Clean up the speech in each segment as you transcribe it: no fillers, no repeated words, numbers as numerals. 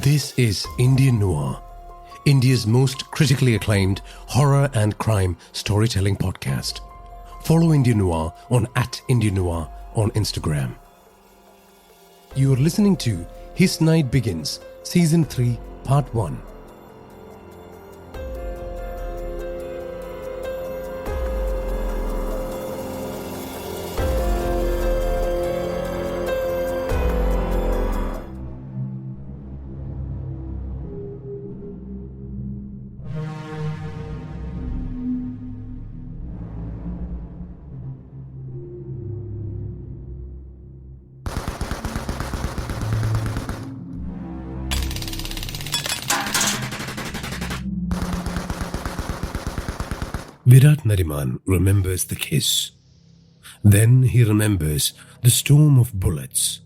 This is Indian Noir, India's most critically acclaimed horror and crime storytelling podcast. Follow Indian Noir on @IndianNoir on Instagram. You are listening to His Night Begins, Season 3, Part 1. Virat Nariman remembers the kiss. Then he remembers the storm of bullets,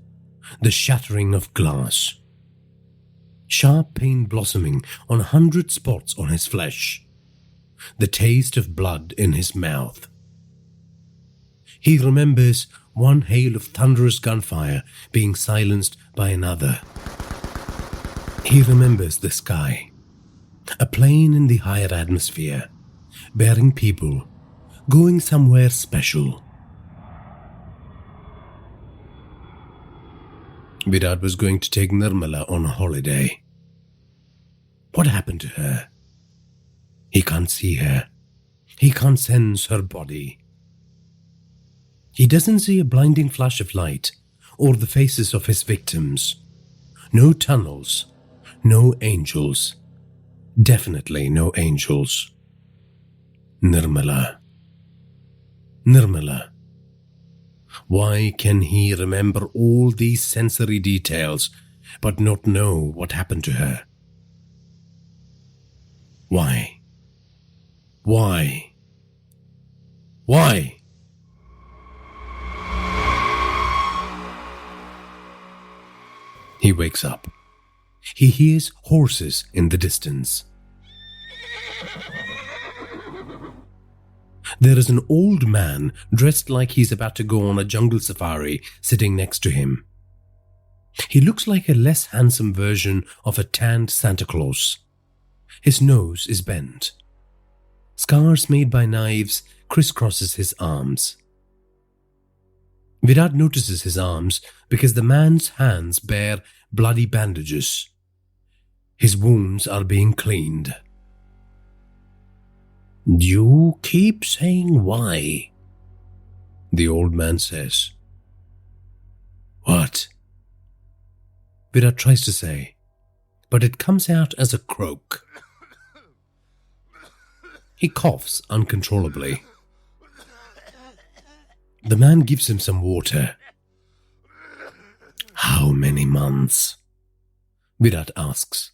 the shattering of glass, sharp pain blossoming on 100 spots on his flesh, the taste of blood in his mouth. He remembers one hail of thunderous gunfire being silenced by another. He remembers the sky, a plane in the higher atmosphere, bearing people, going somewhere special. Virat was going to take Nirmala on a holiday. What happened to her? He can't see her. He can't sense her body. He doesn't see a blinding flash of light or the faces of his victims. No tunnels, no angels. Definitely no angels. Nirmala. Nirmala. Why can he remember all these sensory details but not know what happened to her? Why? Why? Why? He wakes up. He hears horses in the distance. There is an old man dressed like he's about to go on a jungle safari sitting next to him. He looks like a less handsome version of a tanned Santa Claus. His nose is bent. Scars made by knives crisscrosses his arms. Virat notices his arms because the man's hands bear bloody bandages. His wounds are being cleaned. "You keep saying why," the old man says. "What?" Virat tries to say, but it comes out as a croak. He coughs uncontrollably. The man gives him some water. "How many months?" Virat asks.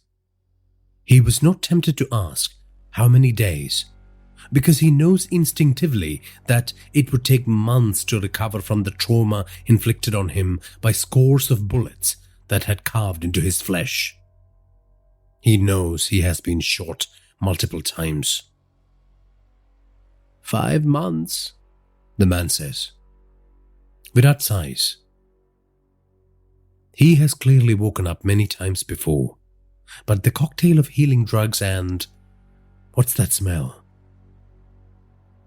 He was not tempted to ask how many days, because he knows instinctively that it would take months to recover from the trauma inflicted on him by scores of bullets that had carved into his flesh. He knows he has been shot multiple times. 5 months, the man says. Virat sighs. He has clearly woken up many times before, but the cocktail of healing drugs and... what's that smell?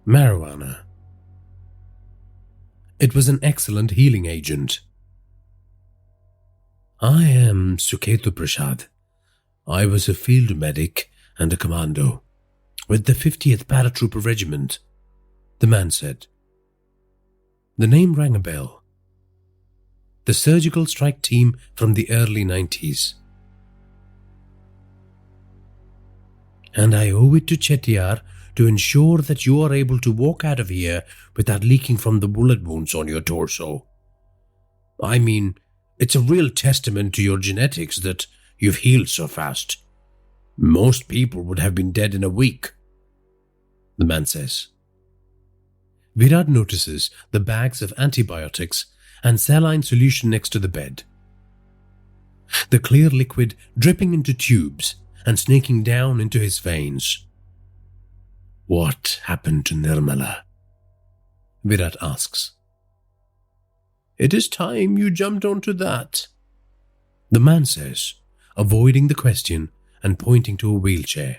Marijuana. It was an excellent healing agent. "I am Suketu Prasad. I was a field medic and a commando with the 50th Paratrooper Regiment," the man said. The name rang a bell. The surgical strike team from the early 90s. "And I owe it to Chettiar to ensure that you are able to walk out of here without leaking from the bullet wounds on your torso. I mean, it's a real testament to your genetics that you've healed so fast. Most people would have been dead in a week," the man says. Virat notices the bags of antibiotics and saline solution next to the bed. The clear liquid dripping into tubes and snaking down into his veins. "What happened to Nirmala?" Virat asks. "It is time you jumped onto that," the man says, avoiding the question and pointing to a wheelchair.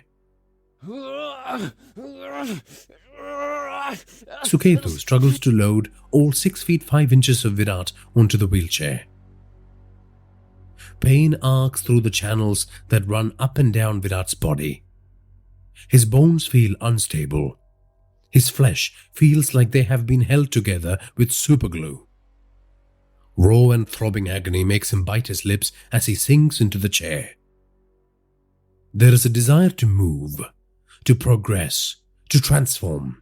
Suketu struggles to load all 6 feet 5 inches of Virat onto the wheelchair. Pain arcs through the channels that run up and down Virat's body. His bones feel unstable. His flesh feels like they have been held together with superglue. Raw and throbbing agony makes him bite his lips as he sinks into the chair. There is a desire to move, to progress, to transform.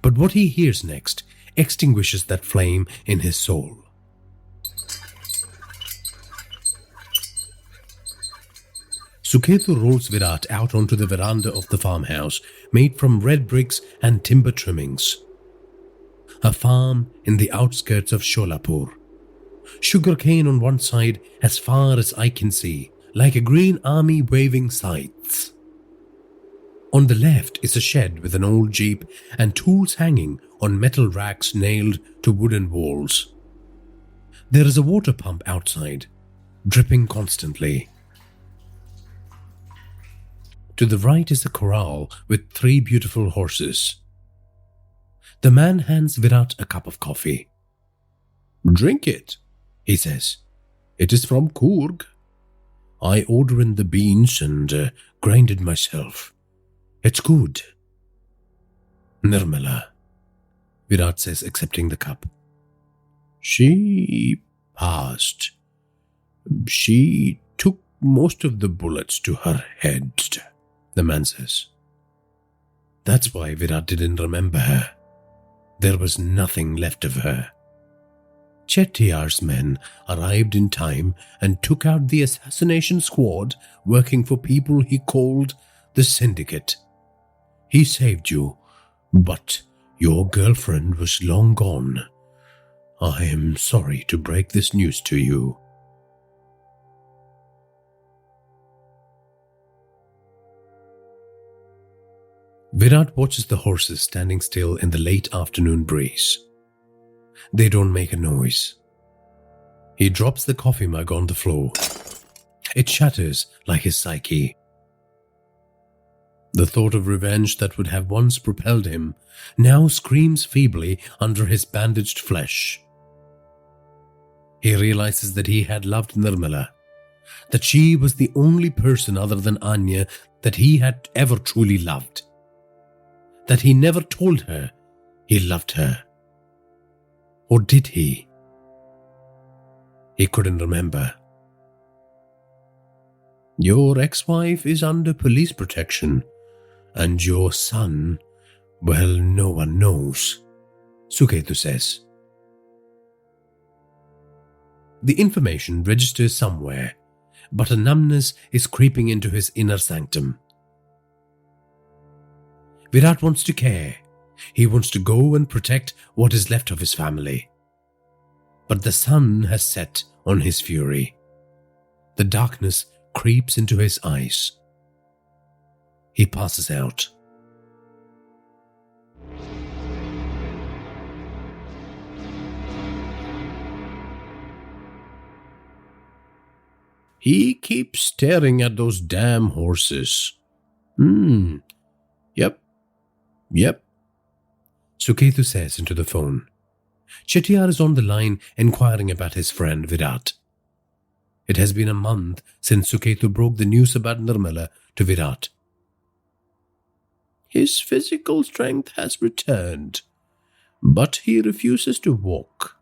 But what he hears next extinguishes that flame in his soul. Suketu rolls Virat out onto the veranda of the farmhouse, made from red bricks and timber trimmings. A farm in the outskirts of Sholapur. Sugarcane on one side as far as I can see, like a green army waving scythes. On the left is a shed with an old jeep and tools hanging on metal racks nailed to wooden walls. There is a water pump outside, dripping constantly. To the right is a corral with 3 beautiful horses. The man hands Virat a cup of coffee. "Drink it," he says. "It is from Coorg. I order in the beans and grind it myself. It's good." "Nirmala," Virat says, accepting the cup. "She passed. She took most of the bullets to her head," the man says. That's why Virat didn't remember her. There was nothing left of her. Chettiar's men arrived in time and took out the assassination squad working for people he called the syndicate. He saved you, but your girlfriend was long gone. I am sorry to break this news to you. Virat watches the horses standing still in the late afternoon breeze. They don't make a noise. He drops the coffee mug on the floor. It shatters like his psyche. The thought of revenge that would have once propelled him now screams feebly under his bandaged flesh. He realizes that he had loved Nirmala, that she was the only person other than Anya that he had ever truly loved, that he never told her he loved her. Or did he? He couldn't remember. Your ex-wife is under police protection, and your son, well, no one knows, Suketu says. The information registers somewhere, but a numbness is creeping into his inner sanctum. Virat wants to care. He wants to go and protect what is left of his family. But the sun has set on his fury. The darkness creeps into his eyes. He passes out. He keeps staring at those damn horses. Yep. Suketu says into the phone. Chettiar is on the line inquiring about his friend Virat. It has been a month since Suketu broke the news about Nirmala to Virat. His physical strength has returned, but he refuses to walk.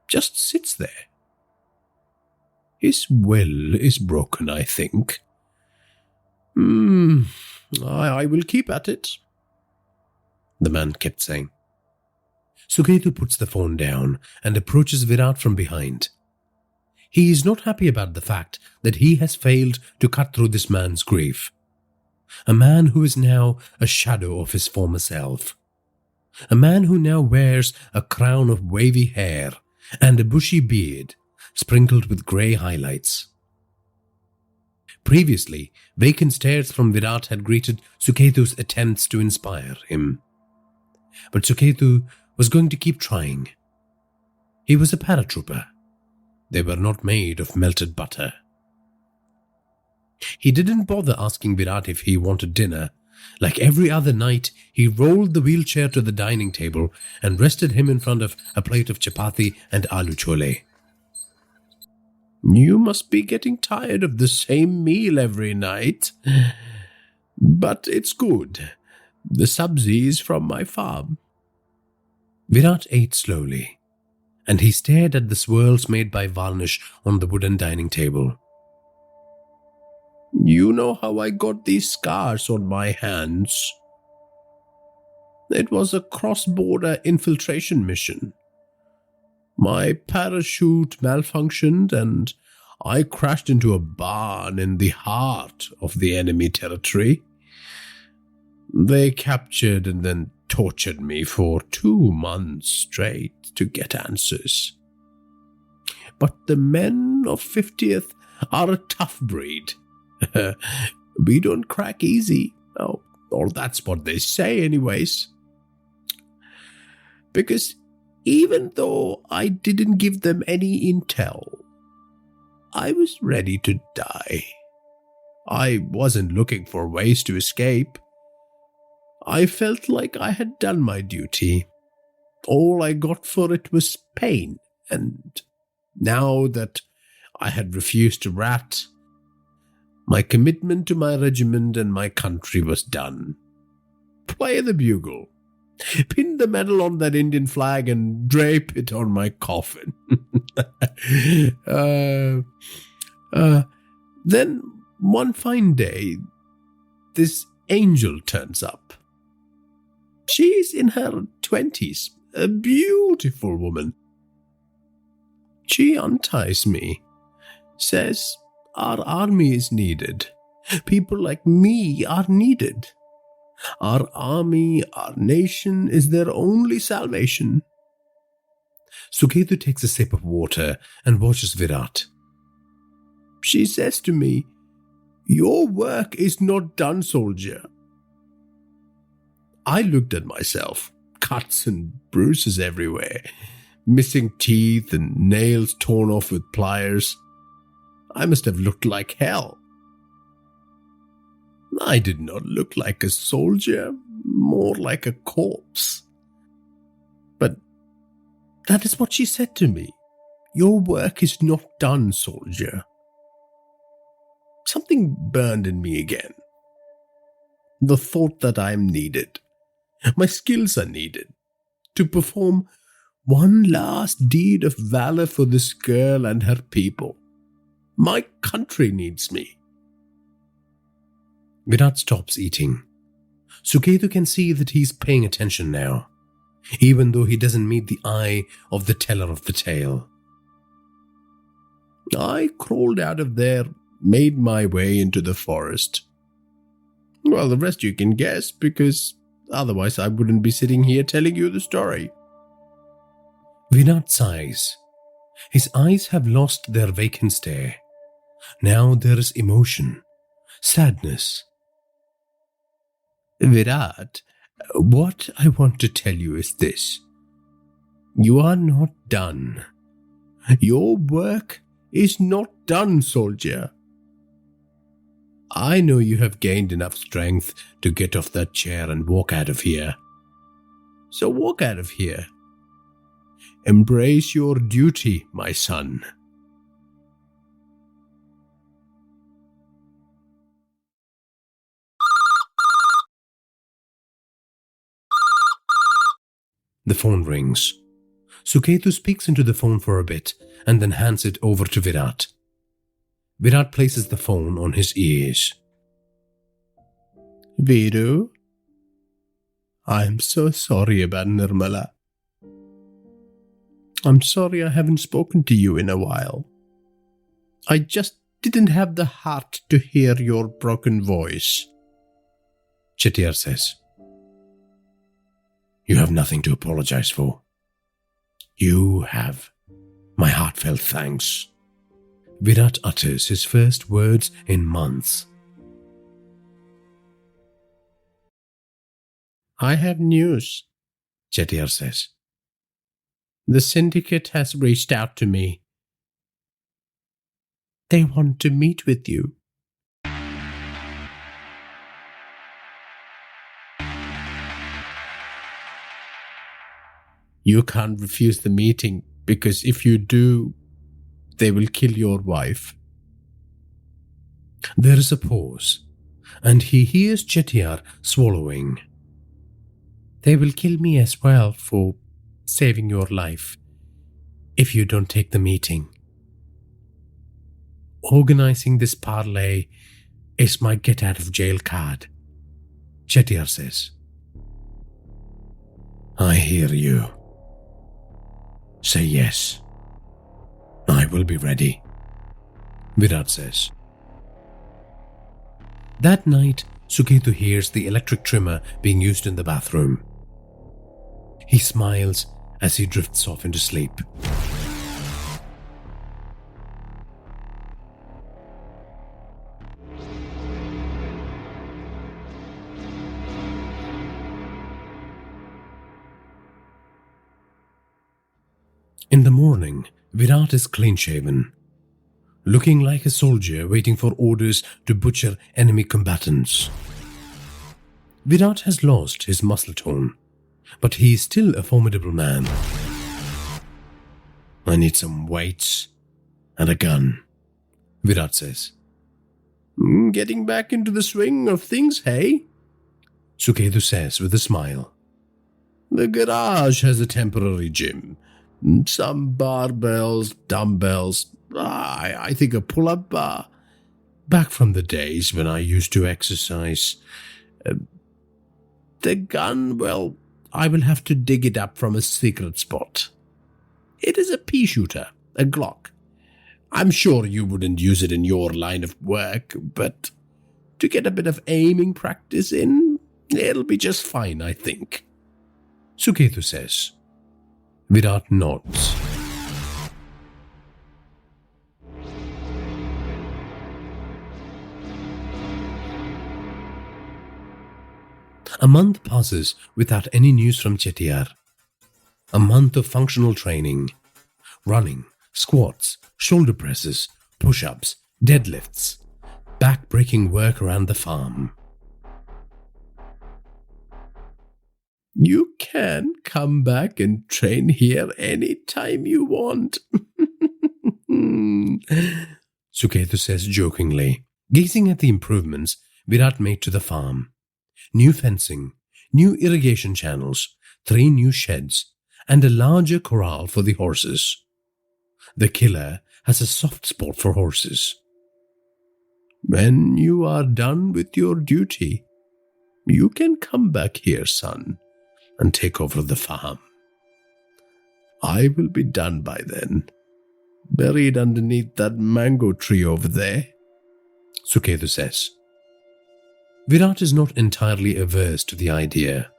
Just sits there. His will is broken, I think. I will keep at it, the man kept saying. Suketu puts the phone down and approaches Virat from behind. He is not happy about the fact that he has failed to cut through this man's grief. A man who is now a shadow of his former self. A man who now wears a crown of wavy hair and a bushy beard sprinkled with grey highlights. Previously, vacant stares from Virat had greeted Suketu's attempts to inspire him. But Suketu was going to keep trying. He was a paratrooper. They were not made of melted butter. He didn't bother asking Virat if he wanted dinner. Like every other night, he rolled the wheelchair to the dining table and rested him in front of a plate of chapati and aloo chole. You must be getting tired of the same meal every night. But it's good. The sabzi is from my farm. Virat ate slowly, and he stared at the swirls made by varnish on the wooden dining table. You know how I got these scars on my hands? It was a cross-border infiltration mission. My parachute malfunctioned and I crashed into a barn in the heart of the enemy territory. They captured and then tortured me for 2 months straight to get answers. But the men of 50th are a tough breed. We don't crack easy. Oh, or that's what they say anyways. Because even though I didn't give them any intel, I was ready to die. I wasn't looking for ways to escape. I felt like I had done my duty. All I got for it was pain, and now that I had refused to rat, my commitment to my regiment and my country was done. Play the bugle. Pin the medal on that Indian flag and drape it on my coffin. Then one fine day, this angel turns up. She's in her 20s, a beautiful woman. She unties me, says our army is needed. People like me are needed. Our army, our nation is their only salvation. Suketu takes a sip of water and watches Virat. She says to me, your work is not done, soldier. I looked at myself, cuts and bruises everywhere, missing teeth and nails torn off with pliers. I must have looked like hell. I did not look like a soldier, more like a corpse. But that is what she said to me. Your work is not done, soldier. Something burned in me again. The thought that I am needed. My skills are needed to perform one last deed of valor for this girl and her people. My country needs me. Virat stops eating. Suketu can see that he's paying attention now, even though he doesn't meet the eye of the teller of the tale. I crawled out of there, made my way into the forest. Well, the rest you can guess, because otherwise I wouldn't be sitting here telling you the story. Virat sighs. His eyes have lost their vacant stare. Now there is emotion, sadness. Virat, what I want to tell you is this. You are not done. Your work is not done, soldier. I know you have gained enough strength to get off that chair and walk out of here. So walk out of here. Embrace your duty, my son. The phone rings. Suketu speaks into the phone for a bit and then hands it over to Virat. Virat places the phone on his ears. Viru, I'm so sorry about Nirmala. I'm sorry I haven't spoken to you in a while. I just didn't have the heart to hear your broken voice. Chettiar says. You have nothing to apologize for. You have my heartfelt thanks. Virat utters his first words in months. I have news, Chettiar says. The syndicate has reached out to me. They want to meet with you. You can't refuse the meeting because if you do, they will kill your wife. There is a pause, and he hears Chettiar swallowing. They will kill me as well for saving your life if you don't take the meeting. Organizing this parlay is my get out of jail card, Chettiar says. I hear you. Say yes. I will be ready, Virat says. That night, Suketu hears the electric trimmer being used in the bathroom. He smiles as he drifts off into sleep. In the morning, Virat is clean-shaven, looking like a soldier waiting for orders to butcher enemy combatants. Virat has lost his muscle tone, but he is still a formidable man. I need some weights and a gun, Virat says. Getting back into the swing of things, hey? Suketu says with a smile. The garage has a temporary gym. Some barbells, dumbbells, I think a pull-up bar. Back from the days when I used to exercise. The gun, well, I will have to dig it up from a secret spot. It is a pea shooter, a Glock. I'm sure you wouldn't use it in your line of work, but to get a bit of aiming practice in, it'll be just fine, I think. Suketu says. Virat nods. A month passes without any news from Chettiar. A month of functional training. Running, squats, shoulder presses, push-ups, deadlifts. Back-breaking work around the farm. You can come back and train here any time you want, Suketu says jokingly, gazing at the improvements Virat made to the farm. New fencing, new irrigation channels, 3 new sheds, and a larger corral for the horses. The killer has a soft spot for horses. When you are done with your duty, you can come back here, son, and take over the farm. I will be done by then, buried underneath that mango tree over there, Suketu says. Virat is not entirely averse to the idea.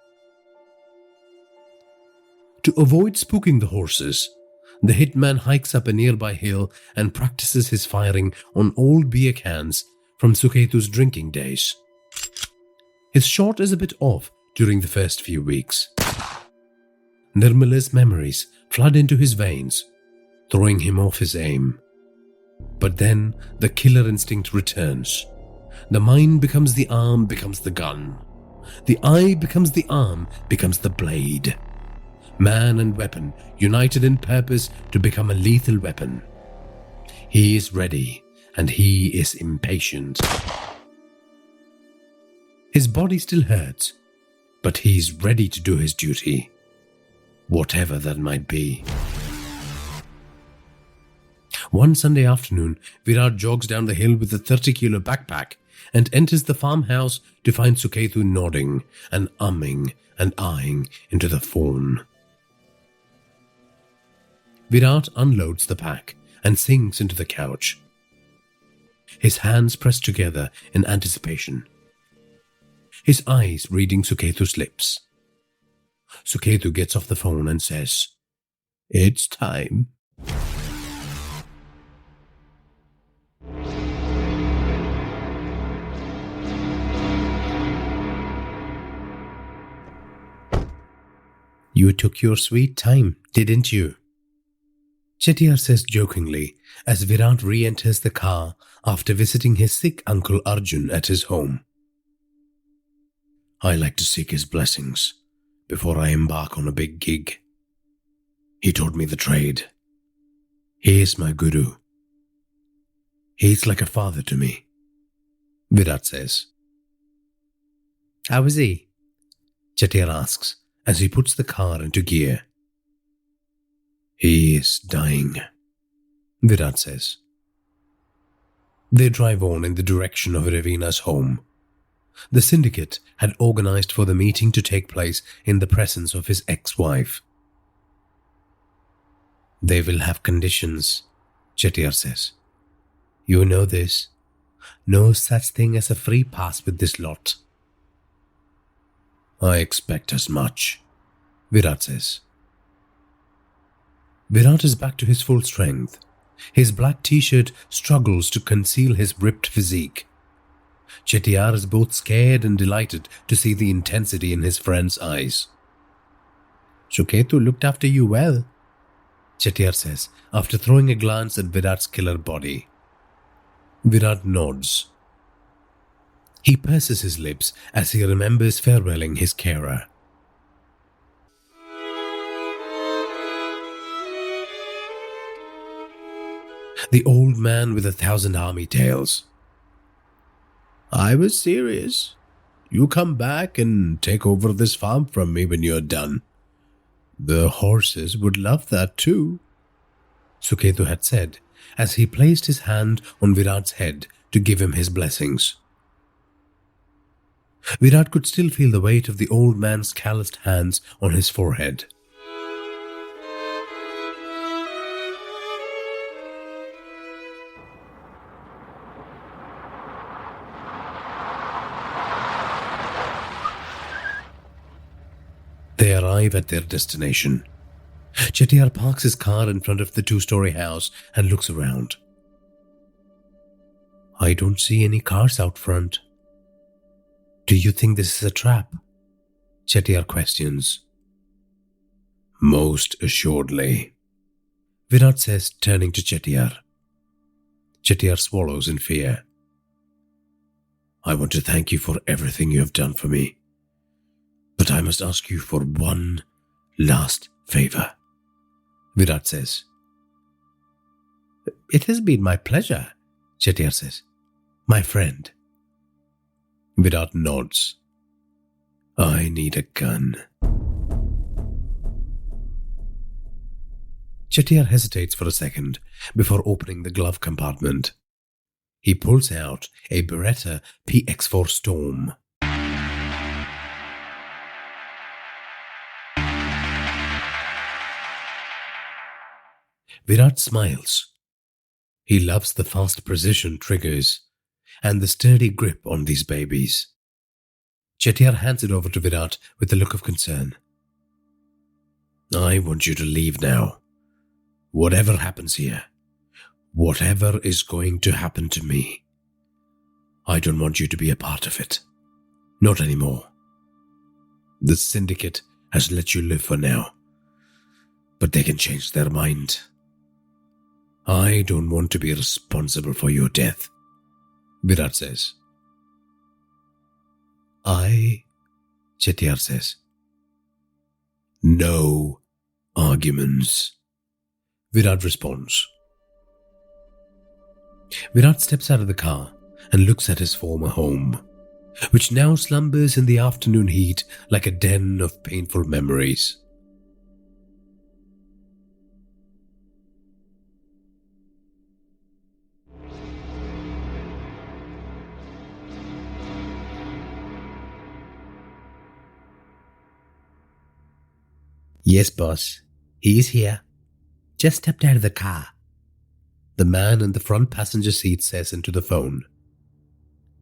To avoid spooking the horses, the hitman hikes up a nearby hill and practices his firing on old beer cans from Suketu's drinking days. His shot is a bit off during the first few weeks. Nirmala's memories flood into his veins, throwing him off his aim. But then the killer instinct returns. The mind becomes the arm, becomes the gun. The eye becomes the arm, becomes the blade. Man and weapon united in purpose to become a lethal weapon. He is ready, and he is impatient. His body still hurts, but he's ready to do his duty, whatever that might be. One Sunday afternoon, Virat jogs down the hill with a 30-kilo backpack and enters the farmhouse to find Suketu nodding and umming and eyeing into the phone. Virat unloads the pack and sinks into the couch, his hands pressed together in anticipation, his eyes reading Suketu's lips. Suketu gets off the phone and says, "It's time." You took your sweet time, didn't you? Chettiar says jokingly as Virat re-enters the car after visiting his sick uncle Arjun at his home. I like to seek his blessings before I embark on a big gig, He taught me the trade. He is my guru. He is like a father to me, Virat says. How is he? Chettiar asks as he puts the car into gear. He is dying, Virat says. They drive on in the direction of Ravina's home. The syndicate had organized for the meeting to take place in the presence of his ex-wife. They will have conditions, Chettiar says. You know this. No such thing as a free pass with this lot. I expect as much, Virat says. Virat is back to his full strength. His black t-shirt struggles to conceal his ripped physique. Chettiar is both scared and delighted to see the intensity in his friend's eyes. Suketu looked after you well, Chettiar says after throwing a glance at Virat's killer body. Virat nods. He purses his lips as he remembers farewelling his carer. The old man with 1,000 army tales. I was serious. You come back and take over this farm from me when you're done. The horses would love that too, Suketu had said as he placed his hand on Virat's head to give him his blessings. Virat could still feel the weight of the old man's calloused hands on his forehead. They arrive at their destination. Chettiar parks his car in front of the 2-story house and looks around. I don't see any cars out front. Do you think this is a trap? Chettiar questions. Most assuredly, Virat says, turning to Chettiar. Chettiar swallows in fear. I want to thank you for everything you have done for me. But I must ask you for one last favor, Virat says. It has been my pleasure, Chettiar says. My friend. Virat nods. I need a gun. Chettiar hesitates for a second before opening the glove compartment. He pulls out a Beretta PX4 Storm. Virat smiles. He loves the fast precision triggers and the sturdy grip on these babies. Chettiar hands it over to Virat with a look of concern. I want you to leave now. Whatever happens here, whatever is going to happen to me, I don't want you to be a part of it. Not anymore. The syndicate has let you live for now, but they can change their mind. I don't want to be responsible for your death, Virat says. Chettiar says. No arguments, Virat responds. Virat steps out of the car and looks at his former home, which now slumbers in the afternoon heat like a den of painful memories. Yes, boss. He is here. Just stepped out of the car. The man in the front passenger seat says into the phone.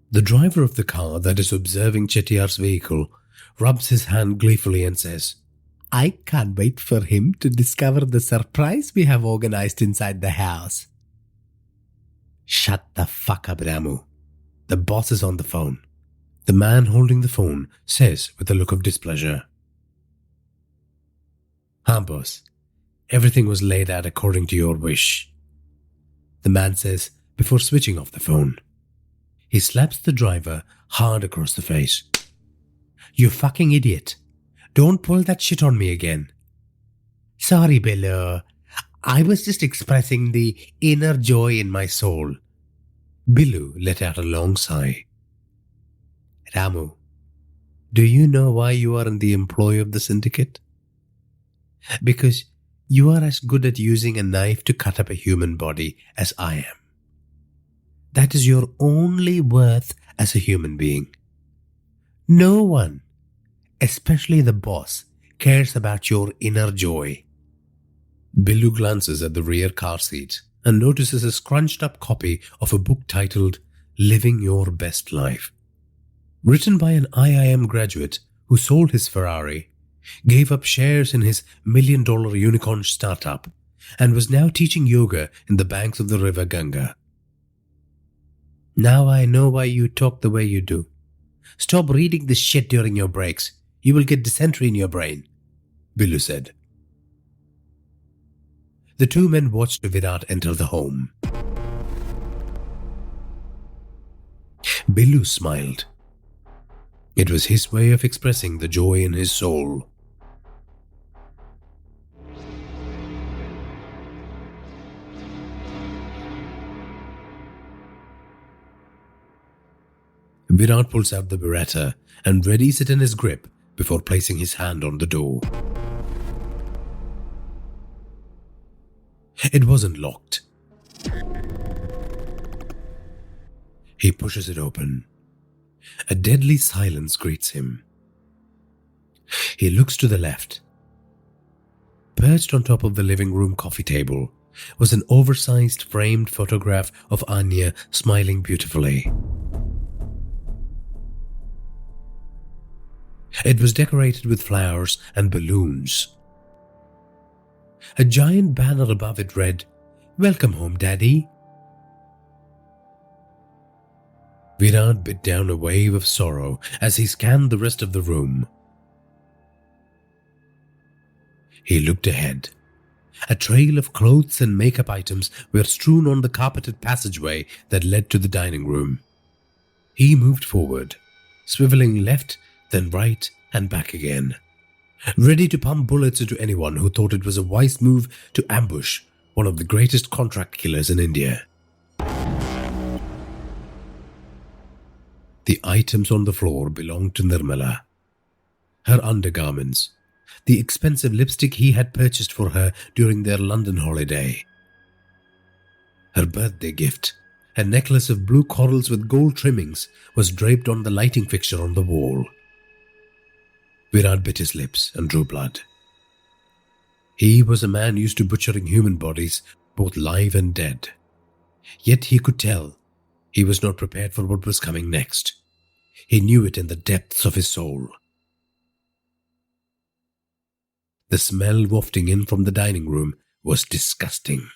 The driver of the car that is observing Chettiar's vehicle rubs his hand gleefully and says, I can't wait for him to discover the surprise we have organized inside the house. Shut the fuck up, Ramu. The boss is on the phone. The man holding the phone says with a look of displeasure. Boss. Everything was laid out according to your wish, the man says before switching off the phone. He slaps the driver hard across the face. You fucking idiot. Don't pull that shit on me again. Sorry, Billu. I was just expressing the inner joy in my soul. Billu let out a long sigh. Ramu, do you know why you are in the employ of the syndicate? Because you are as good at using a knife to cut up a human body as I am. That is your only worth as a human being. No one, especially the boss, cares about your inner joy. Billu glances at the rear car seat and notices a scrunched up copy of a book titled Living Your Best Life. Written by an IIM graduate who sold his Ferrari, gave up shares in his $1 million unicorn startup, and was now teaching yoga in the banks of the river Ganga. Now I know why you talk the way you do. Stop reading this shit during your breaks. You will get dysentery in your brain, Billu said. The two men watched Virat enter the home. Billu smiled. It was his way of expressing the joy in his soul. Virat pulls out the Beretta and readies it in his grip before placing his hand on the door. It wasn't locked. He pushes it open. A deadly silence greets him. He looks to the left. Perched on top of the living room coffee table was an oversized framed photograph of Anya smiling beautifully. It was decorated with flowers and balloons. A giant banner above it read, "Welcome home, Daddy." Virat bit down a wave of sorrow as he scanned the rest of the room. He looked ahead. A trail of clothes and makeup items were strewn on the carpeted passageway that led to the dining room. He moved forward, swiveling left, then right and back again, ready to pump bullets into anyone who thought it was a wise move to ambush one of the greatest contract killers in India. The items on the floor belonged to Nirmala. Her undergarments, the expensive lipstick he had purchased for her during their London holiday, her birthday gift, a necklace of blue corals with gold trimmings, was draped on the lighting fixture on the wall. Virat bit his lips and drew blood. He was a man used to butchering human bodies, both live and dead. Yet he could tell he was not prepared for what was coming next. He knew it in the depths of his soul. The smell wafting in from the dining room was disgusting.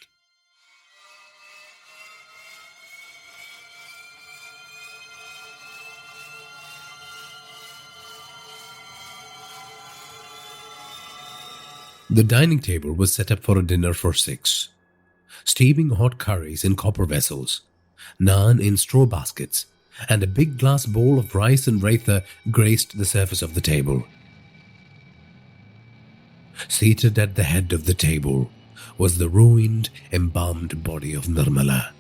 The dining table was set up for a dinner for 6. Steaming hot curries in copper vessels, naan in straw baskets, and a big glass bowl of rice and raitha graced the surface of the table. Seated at the head of the table was the ruined, embalmed body of Nirmala.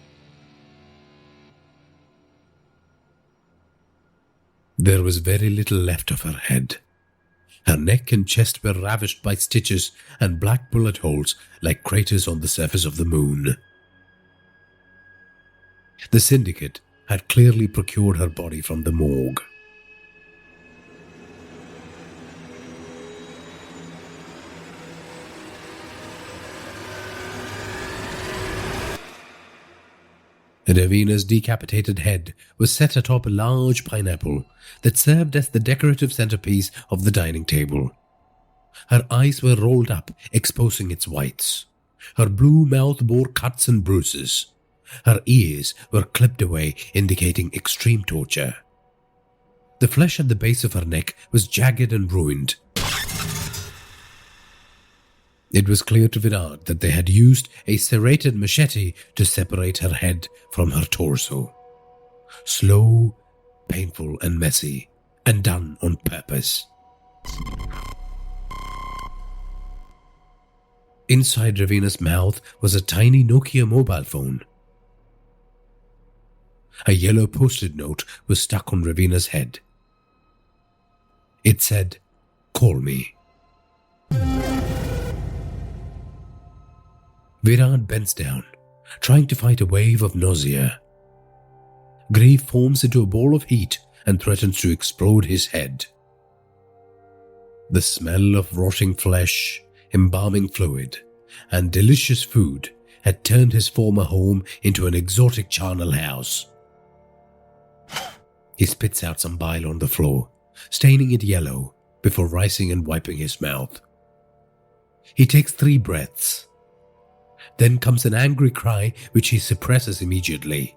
There was very little left of her head. Her neck and chest were ravished by stitches and black bullet holes like craters on the surface of the moon. The syndicate had clearly procured her body from the morgue. Ravina's decapitated head was set atop a large pineapple that served as the decorative centerpiece of the dining table. Her eyes were rolled up, exposing its whites. Her blue mouth bore cuts and bruises. Her ears were clipped away, indicating extreme torture. The flesh at the base of her neck was jagged and ruined. It was clear to Virat that they had used a serrated machete to separate her head from her torso. Slow, painful and messy, and done on purpose. Inside Ravina's mouth was a tiny Nokia mobile phone. A yellow post-it note was stuck on Ravina's head. It said, "Call me." Virat bends down, trying to fight a wave of nausea. Grief forms into a ball of heat and threatens to explode his head. The smell of rotting flesh, embalming fluid, and delicious food had turned his former home into an exotic charnel house. He spits out some bile on the floor, staining it yellow before rising and wiping his mouth. He takes 3 breaths. Then comes an angry cry which he suppresses immediately.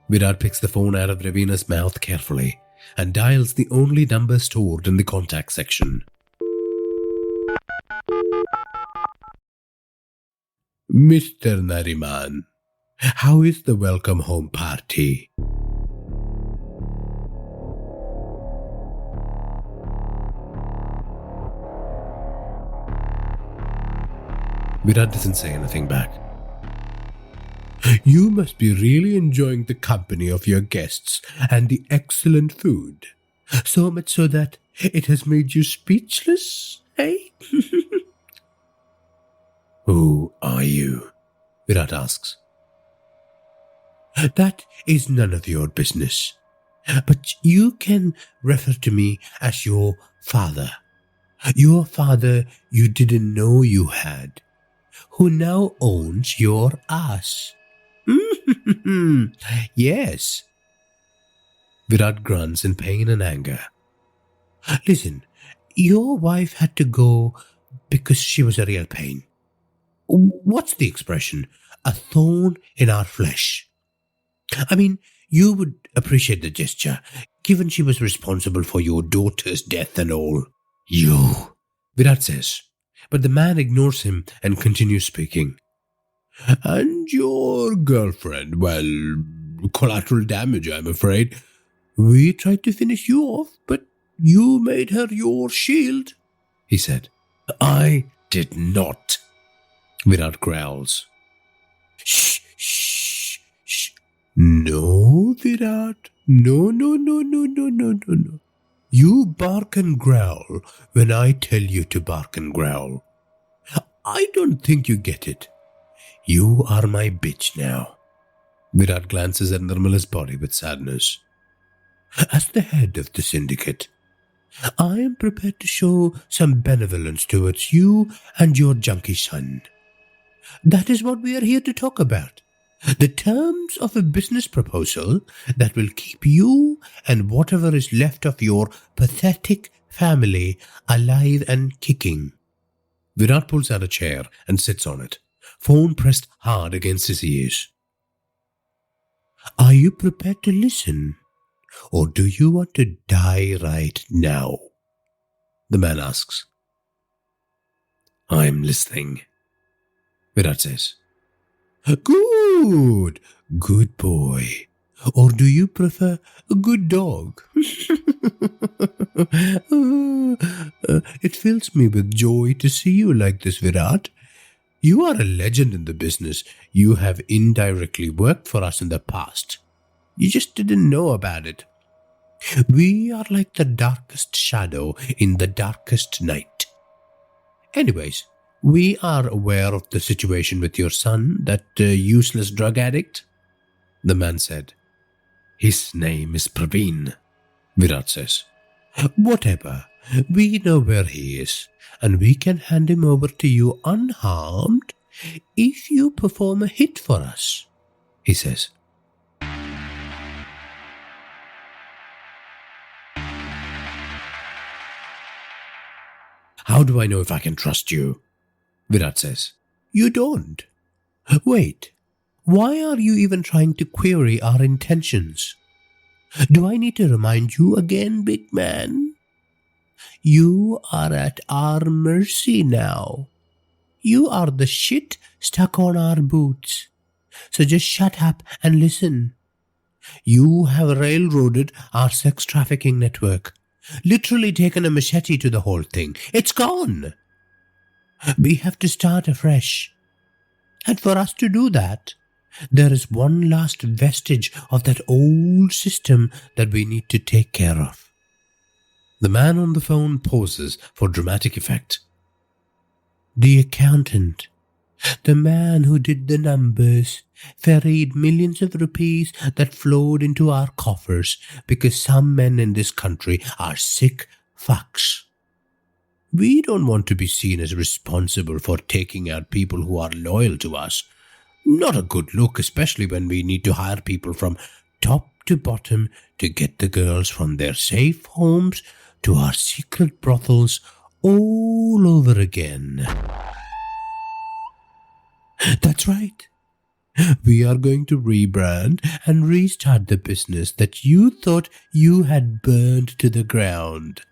Virat picks the phone out of Ravina's mouth carefully and dials the only number stored in the contact section. "Mr. Nariman, how is the welcome home party?" Virat doesn't say anything back. "You must be really enjoying the company of your guests and the excellent food. So much so that it has made you speechless, eh?" "Who are you?" Virat asks. "That is none of your business. But you can refer to me as your father. Your father you didn't know you had, who now owns your ass." "Yes." Virat grunts in pain and anger. "Listen, your wife had to go because she was a real pain. What's the expression? A thorn in our flesh. I mean, you would appreciate the gesture, given she was responsible for your daughter's death and all." "You," Virat says, but the man ignores him and continues speaking. "And your girlfriend, well, collateral damage, I'm afraid. We tried to finish you off, but you made her your shield," he said. "I did not," Virat growls. "Shh, shh, shh. No, Virat. No. You bark and growl when I tell you to bark and growl. I don't think you get it. You are my bitch now." Virat glances at Nirmala's body with sadness. "As the head of the syndicate, I am prepared to show some benevolence towards you and your junkie son. That is what we are here to talk about. The terms of a business proposal that will keep you and whatever is left of your pathetic family alive and kicking." Virat pulls out a chair and sits on it, phone pressed hard against his ears. "Are you prepared to listen? Or do you want to die right now?" the man asks. "I'm listening," Virat says. Good boy. Or do you prefer a good dog?" It fills me with joy to see you like this, Virat. You are a legend in the business. You have indirectly worked for us in the past. You just didn't know about it. We are like the darkest shadow in the darkest night. Anyways, we are aware of the situation with your son, that useless drug addict," the man said. "His name is Praveen," Virat says. "Whatever. We know where he is, and we can hand him over to you unharmed if you perform a hit for us," he says. "How do I know if I can trust you?" Virat says. "You don't. Wait, why are you even trying to query our intentions? Do I need to remind you again, big man? You are at our mercy now. You are the shit stuck on our boots. So just shut up and listen. You have railroaded our sex trafficking network. Literally taken a machete to the whole thing. It's gone. We have to start afresh. And for us to do that, there is one last vestige of that old system that we need to take care of. The man on the phone pauses for dramatic effect. The accountant, the man who did the numbers, ferried millions of rupees that flowed into our coffers because some men in this country are sick fucks. We don't want to be seen as responsible for taking out people who are loyal to us. Not a good look, especially when we need to hire people from top to bottom to get the girls from their safe homes to our secret brothels all over again. That's right. We are going to rebrand and restart the business that you thought you had burned to the ground.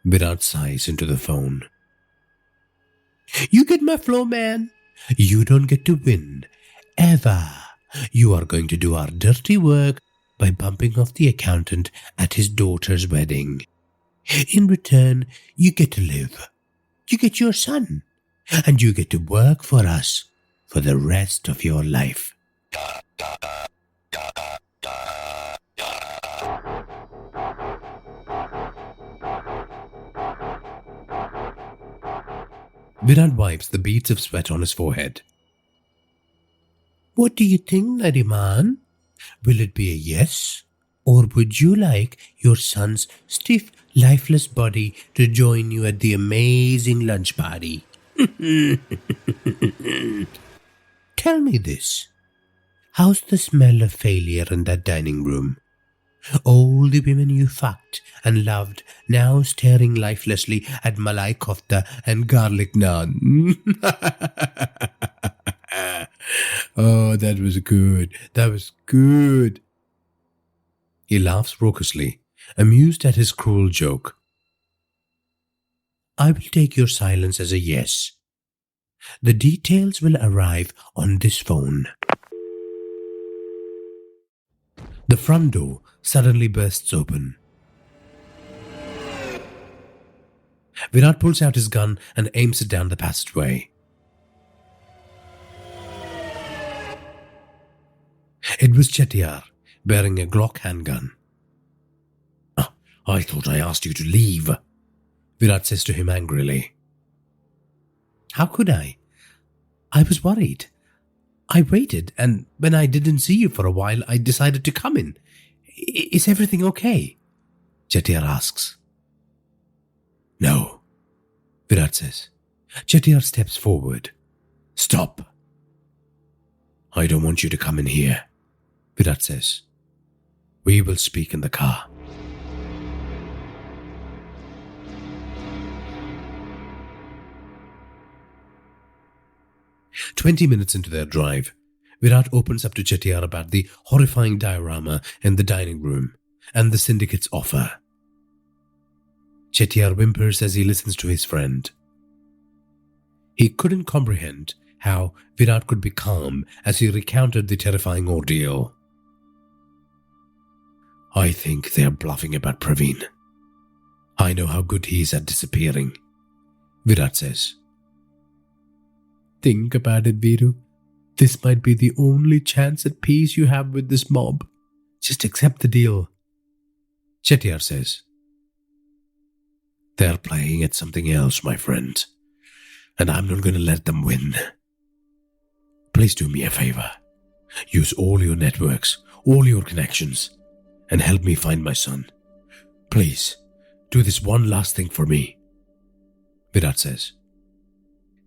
Virat sighs into the phone. You get my flow, man. You don't get to win. Ever. You are going to do our dirty work by bumping off the accountant at his daughter's wedding. In return, you get to live. You get your son. And you get to work for us for the rest of your life. Virat wipes the beads of sweat on his forehead. What do you think, Nariman? Will it be a yes? Or would you like your son's stiff, lifeless body to join you at the amazing lunch party? Tell me this. How's the smell of failure in that dining room? All the women you fucked and loved now staring lifelessly at malai kofta and garlic naan. Oh, that was good. That was good. He laughs raucously, amused at his cruel joke. I will take your silence as a yes. The details will arrive on this phone. The front door suddenly bursts open. Virat pulls out his gun and aims it down the passageway. It was Chettiar, bearing a Glock handgun. I thought I asked you to leave, Virat says to him angrily. How could I? I was worried. I waited, and when I didn't see you for a while, I decided to come in. Is everything okay? Chettiar asks. No, Virat says. Chettiar steps forward. Stop. I don't want you to come in here, Virat says. We will speak in the car. "20 minutes into their drive, Virat opens up to Chettiar about the horrifying diorama in the dining room and the syndicate's offer. Chettiar whimpers as he listens to his friend. He couldn't comprehend how Virat could be calm as he recounted the terrifying ordeal. I think they are bluffing about Praveen. I know how good he is at disappearing, Virat says. Think about it, Viru. This might be the only chance at peace you have with this mob. Just accept the deal, Chettiar says. They're playing at something else, my friend, and I'm not going to let them win. Please do me a favor. Use all your networks, all your connections, and help me find my son. Please, do this one last thing for me, Virat says.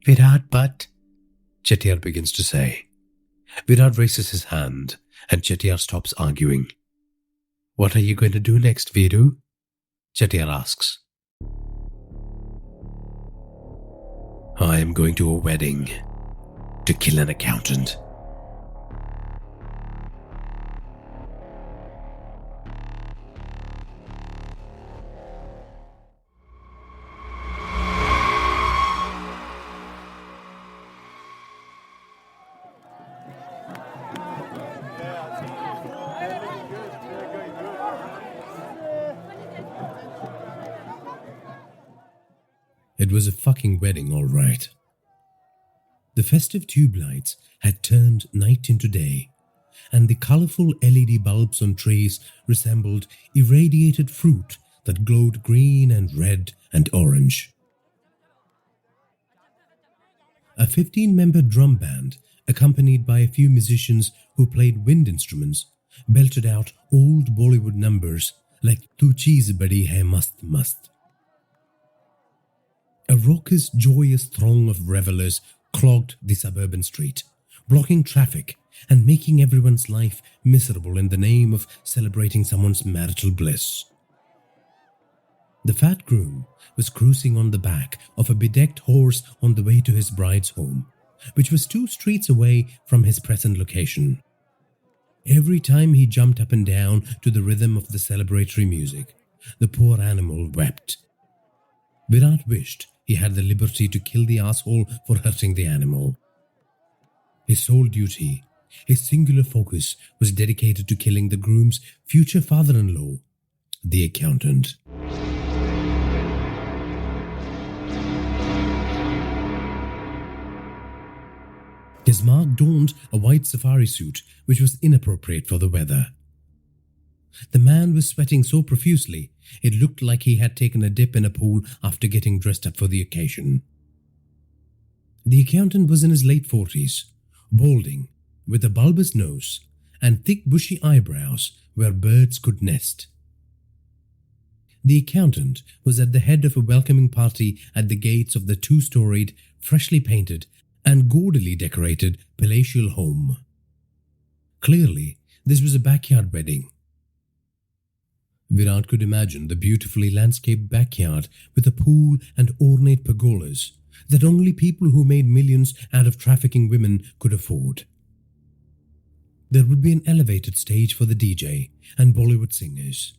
Virat, but... Chettiar begins to say. Virat raises his hand, and Chettiar stops arguing. What are you going to do next, Viru? Chettiar asks. I am going to a wedding to kill an accountant. It was a fucking wedding, all right. The festive tube lights had turned night into day, and the colorful LED bulbs on trees resembled irradiated fruit that glowed green and red and orange. A 15-member drum band, accompanied by a few musicians who played wind instruments, belted out old Bollywood numbers like Tu Cheez Badi Hai Mast Mast. A raucous, joyous throng of revelers clogged the suburban street, blocking traffic and making everyone's life miserable in the name of celebrating someone's marital bliss. The fat groom was cruising on the back of a bedecked horse on the way to his bride's home, which was 2 streets away from his present location. Every time he jumped up and down to the rhythm of the celebratory music, the poor animal wept. Virat wished he had the liberty to kill the asshole for hurting the animal. His sole duty, his singular focus, was dedicated to killing the groom's future father-in-law, the accountant. His mark donned a white safari suit, which was inappropriate for the weather. The man was sweating so profusely, it looked like he had taken a dip in a pool after getting dressed up for the occasion. The accountant was in his late 40s, balding, with a bulbous nose and thick bushy eyebrows where birds could nest. The accountant was at the head of a welcoming party at the gates of the 2-storied, freshly painted and gaudily decorated palatial home. Clearly, this was a backyard wedding. Virat could imagine the beautifully landscaped backyard with a pool and ornate pergolas that only people who made millions out of trafficking women could afford. There would be an elevated stage for the DJ and Bollywood singers,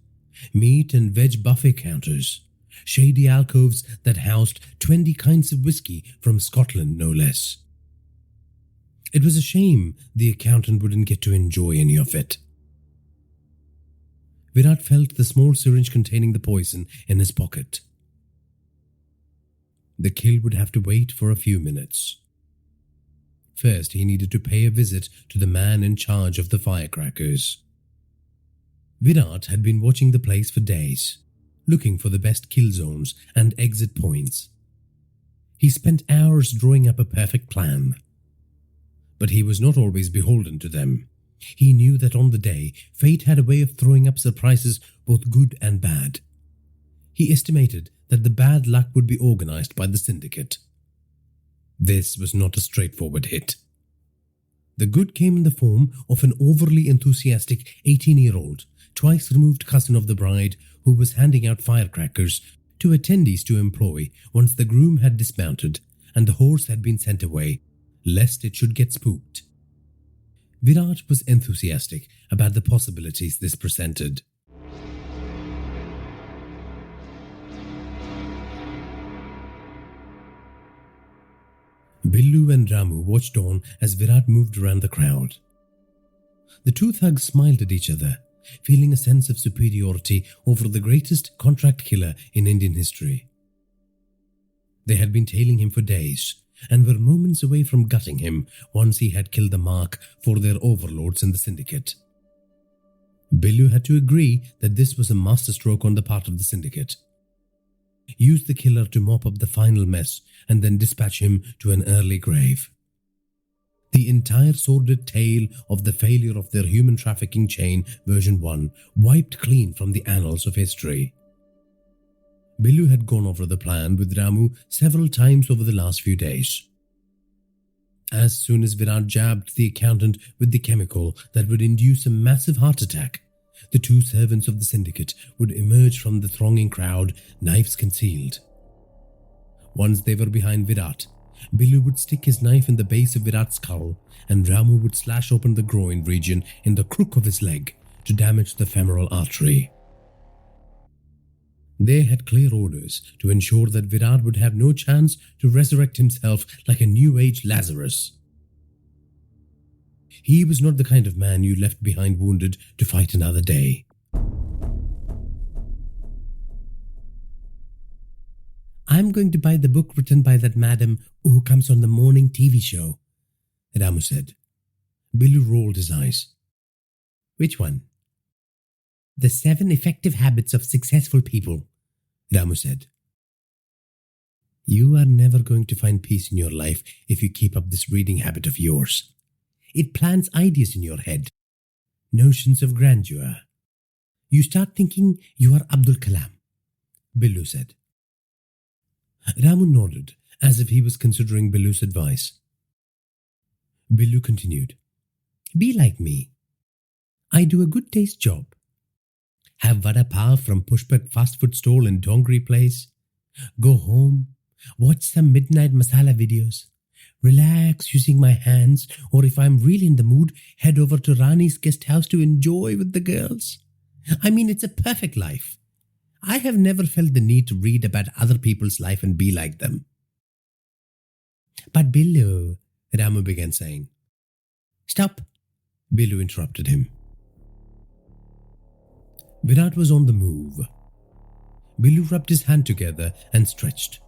meat and veg buffet counters, shady alcoves that housed 20 kinds of whiskey from Scotland, no less. It was a shame the accountant wouldn't get to enjoy any of it. Virat felt the small syringe containing the poison in his pocket. The kill would have to wait for a few minutes. First, he needed to pay a visit to the man in charge of the firecrackers. Virat had been watching the place for days, looking for the best kill zones and exit points. He spent hours drawing up a perfect plan. But he was not always beholden to them. He knew that on the day, fate had a way of throwing up surprises both good and bad. He estimated that the bad luck would be organized by the syndicate. This was not a straightforward hit. The good came in the form of an overly enthusiastic 18-year-old, twice-removed cousin of the bride who was handing out firecrackers to attendees to employ once the groom had dismounted and the horse had been sent away, lest it should get spooked. Virat was enthusiastic about the possibilities this presented. Billu and Ramu watched on as Virat moved around the crowd. The 2 thugs smiled at each other, feeling a sense of superiority over the greatest contract killer in Indian history. They had been tailing him for days and were moments away from gutting him once he had killed the mark for their overlords in the syndicate. Billu had to agree that this was a masterstroke on the part of the syndicate. Use the killer to mop up the final mess and then dispatch him to an early grave. The entire sordid tale of the failure of their human trafficking chain version 1 wiped clean from the annals of history. Billu had gone over the plan with Ramu several times over the last few days. As soon as Virat jabbed the accountant with the chemical that would induce a massive heart attack, the 2 servants of the syndicate would emerge from the thronging crowd, knives concealed. Once they were behind Virat, Billu would stick his knife in the base of Virat's skull and Ramu would slash open the groin region in the crook of his leg to damage the femoral artery. They had clear orders to ensure that Virat would have no chance to resurrect himself like a New Age Lazarus. He was not the kind of man you left behind wounded to fight another I'm going to buy the book written by that madam who comes on the morning TV show, Ramu said. Billu rolled his eyes. Which one? The 7 Effective Habits of Successful People, Ramu said. You are never going to find peace in your life if you keep up this reading habit of yours. It plants ideas in your head, notions of grandeur. You start thinking you are Abdul Kalam, Billu said. Ramu nodded as if he was considering Billu's advice. Billu continued. Be like me. I do a good day's job. Have vada pav from Pushpak fast food stall in Dongri place. Go home. Watch some midnight masala videos. Relax using my hands, or if I'm really in the mood, head over to Rani's guest house to enjoy with the girls. I mean, it's a perfect life. I have never felt the need to read about other people's life and be like them. But Billu, Ramu began saying. Stop, Billu interrupted him. Virat was on the move. Billu rubbed his hand together and stretched.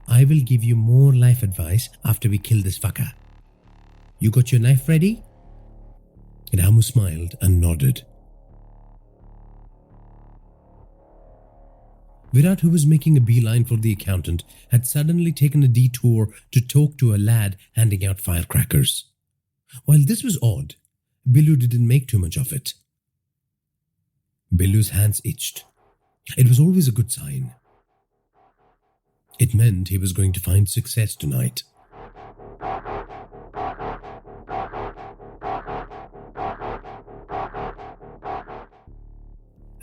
I will give you more life advice after we kill this fucker. You got your knife ready? Ramu smiled and nodded. Virat, who was making a beeline for the accountant, had suddenly taken a detour to talk to a lad handing out firecrackers. While this was odd, Billu didn't make too much of it. Billu's hands itched. It was always a good sign. It meant he was going to find success tonight.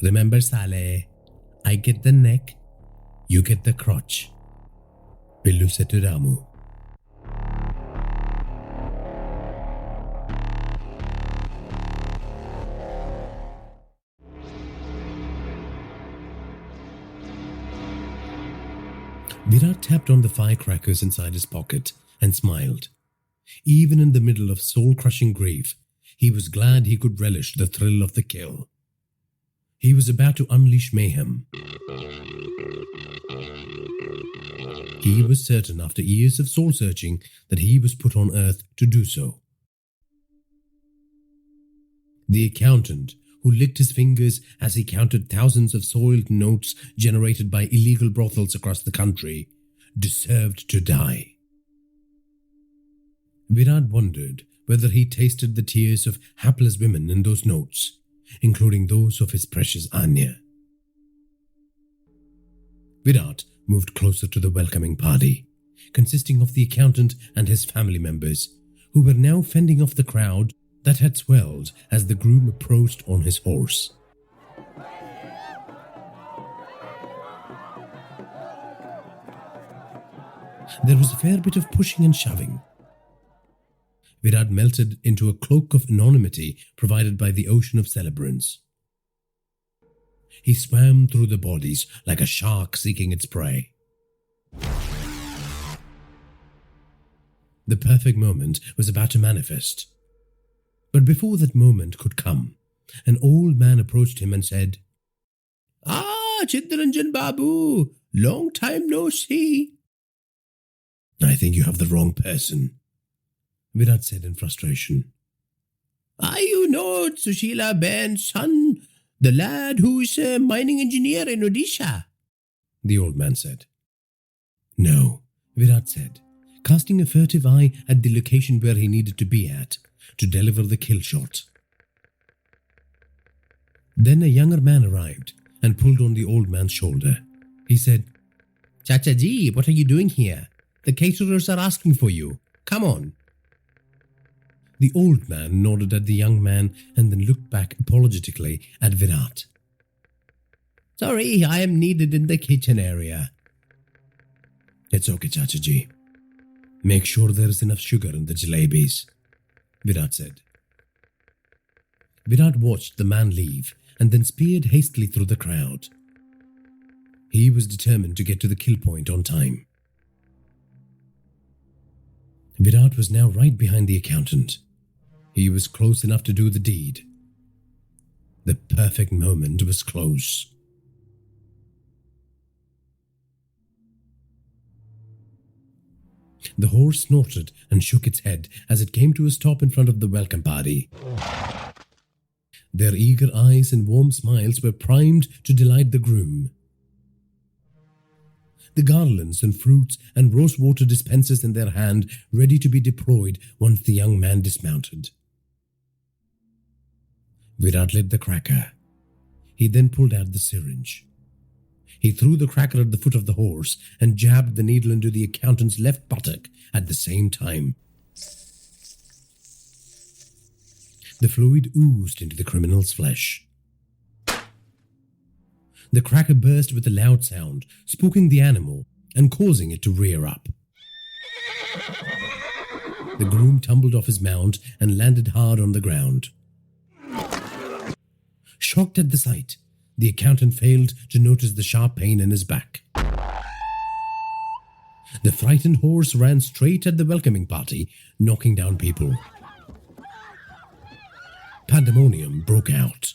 Remember, Saleh, I get the neck, you get the crotch, Billu said to Ramu. Virat tapped on the firecrackers inside his pocket and smiled. Even in the middle of soul-crushing grief, he was glad he could relish the thrill of the kill. He was about to unleash mayhem. He was certain after years of soul-searching that he was put on earth to do so. The accountant, who licked his fingers as he counted thousands of soiled notes generated by illegal brothels across the country, deserved to die. Virat wondered whether he tasted the tears of hapless women in those notes, including those of his precious Anya. Virat moved closer to the welcoming party, consisting of the accountant and his family members, who were now fending off the crowd that had swelled as the groom approached on his horse. There was a fair bit of pushing and shoving. Virat melted into a cloak of anonymity provided by the ocean of celebrants. He swam through the bodies like a shark seeking its prey. The perfect moment was about to manifest. But before that moment could come, an old man approached him and said, Chittaranjan Babu, long time no see. I think you have the wrong person, Virat said in frustration. You know Sushila Ben's son, the lad who is a mining engineer in Odisha, the old man said. No, Virat said, casting a furtive eye at the location where he needed to be at to deliver the kill shot. Then a younger man arrived and pulled on the old man's shoulder. He said, Chacha ji, what are you doing here? The caterers are asking for you. Come on. The old man nodded at the young man and then looked back apologetically at Virat. Sorry, I am needed in the kitchen area. It's okay, Chacha ji. Make sure there is enough sugar in the jalebis, Virat said. Virat watched the man leave and then speared hastily through the crowd. He was determined to get to the kill point on time. Virat was now right behind the accountant. He was close enough to do the deed. The perfect moment was close. The horse snorted and shook its head as it came to a stop in front of the welcome party. Their eager eyes and warm smiles were primed to delight the groom. The garlands and fruits and rosewater dispensers in their hand, ready to be deployed once the young man dismounted. Virat lit the cracker. He then pulled out the syringe. He threw the cracker at the foot of the horse and jabbed the needle into the accountant's left buttock at the same time. The fluid oozed into the criminal's flesh. The cracker burst with a loud sound, spooking the animal and causing it to rear up. The groom tumbled off his mount and landed hard on the ground. Shocked at the sight, the accountant failed to notice the sharp pain in his back. The frightened horse ran straight at the welcoming party, knocking down people. Pandemonium broke out.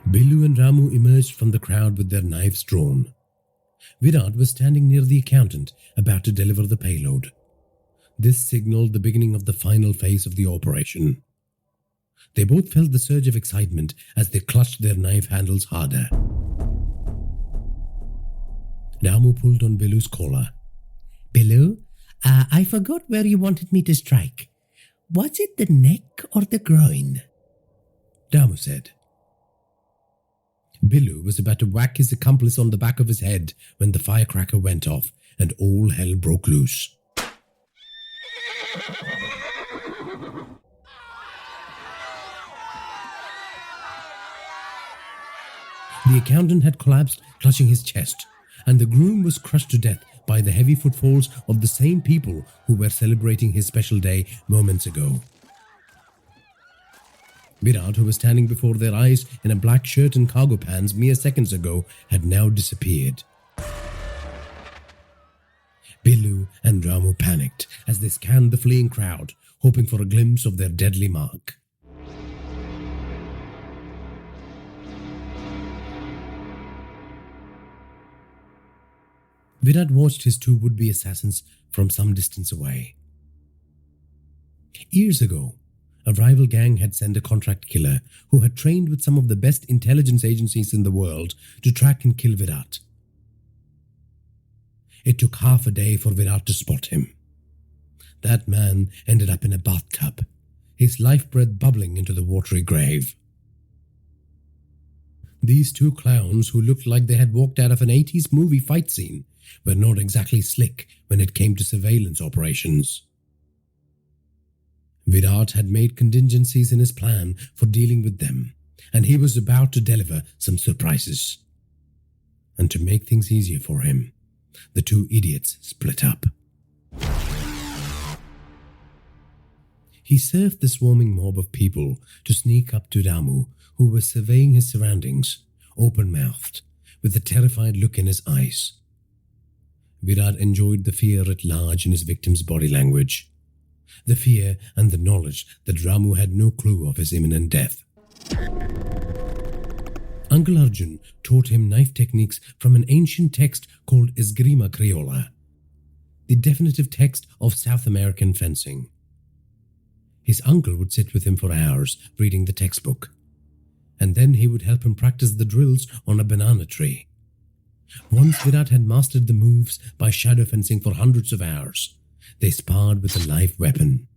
Billu and Ramu emerged from the crowd with their knives drawn. Virat was standing near the accountant, about to deliver the payload. This signaled the beginning of the final phase of the operation. They both felt the surge of excitement as they clutched their knife handles harder. Ramu pulled on Billu's collar. "Billu, I forgot where you wanted me to strike. Was it the neck or the groin?" Ramu said. Billu was about to whack his accomplice on the back of his head when the firecracker went off and all hell broke loose. The accountant had collapsed, clutching his chest, and the groom was crushed to death by the heavy footfalls of the same people who were celebrating his special day moments ago. Virat, who was standing before their eyes in a black shirt and cargo pants mere seconds ago, had now disappeared. Billu and Ramu panicked as they scanned the fleeing crowd, hoping for a glimpse of their deadly mark. Virat watched his two would-be assassins from some distance away. Years ago, a rival gang had sent a contract killer who had trained with some of the best intelligence agencies in the world to track and kill Virat. It took half a day for Virat to spot him. That man ended up in a bathtub, his life breath bubbling into the watery grave. These two clowns, who looked like they had walked out of an 80s movie fight scene, were not exactly slick when it came to surveillance operations. Virat had made contingencies in his plan for dealing with them, and he was about to deliver some surprises. And to make things easier for him, the two idiots split up. He served the swarming mob of people to sneak up to Ramu, who was surveying his surroundings, open-mouthed, with a terrified look in his eyes. Virat enjoyed the fear writ large in his victim's body language. The fear and the knowledge that Ramu had no clue of his imminent death. Uncle Arjun taught him knife techniques from an ancient text called Esgrima Criolla, the definitive text of South American fencing. His uncle would sit with him for hours reading the textbook, and then he would help him practice the drills on a banana tree. Once Virat had mastered the moves by shadow fencing for hundreds of hours, they sparred with a live weapon.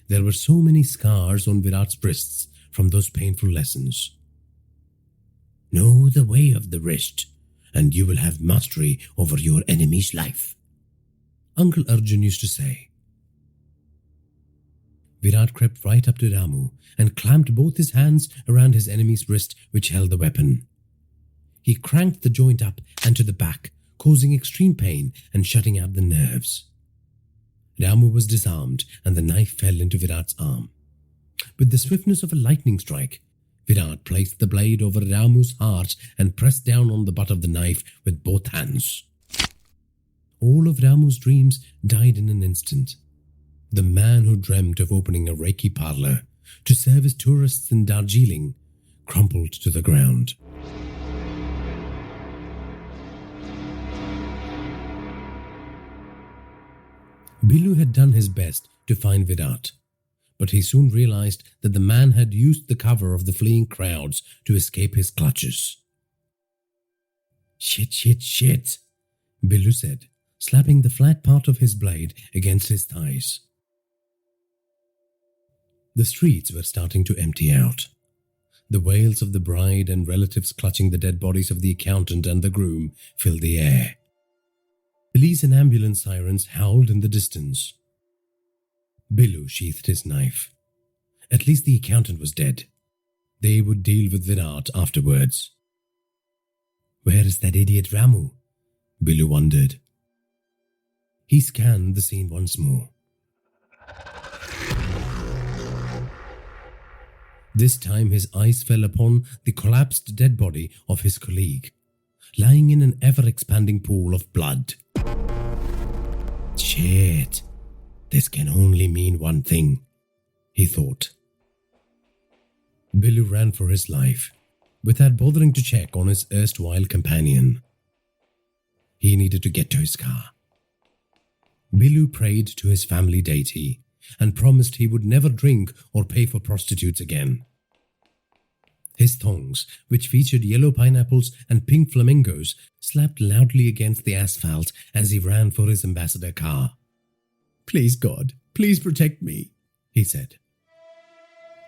There were so many scars on Virat's wrists from those painful lessons. Know the way of the wrist, and you will have mastery over your enemy's life, Uncle Arjun used to say. Virat crept right up to Ramu and clamped both his hands around his enemy's wrist, which held the weapon. He cranked the joint up and to the back, causing extreme pain and shutting out the nerves. Ramu was disarmed and the knife fell into Virat's arm. With the swiftness of a lightning strike, Virat placed the blade over Ramu's heart and pressed down on the butt of the knife with both hands. All of Ramu's dreams died in an instant. The man who dreamt of opening a Reiki parlor to service tourists in Darjeeling crumpled to the ground. Billu had done his best to find Virat, but he soon realized that the man had used the cover of the fleeing crowds to escape his clutches. "Shit, shit, shit," Billu said, slapping the flat part of his blade against his thighs. The streets were starting to empty out. The wails of the bride and relatives clutching the dead bodies of the accountant and the groom filled the air. Police and ambulance sirens howled in the distance. Billu sheathed his knife. At least the accountant was dead. They would deal with Virat afterwards. Where is that idiot Ramu? Billu wondered. He scanned the scene once more. This time his eyes fell upon the collapsed dead body of his colleague, lying in an ever-expanding pool of blood. Shit, this can only mean one thing, he thought. Billu ran for his life, without bothering to check on his erstwhile companion. He needed to get to his car. Billu prayed to his family deity and promised he would never drink or pay for prostitutes again. His thongs, which featured yellow pineapples and pink flamingos, slapped loudly against the asphalt as he ran for his ambassador car. "Please God, please protect me," he said.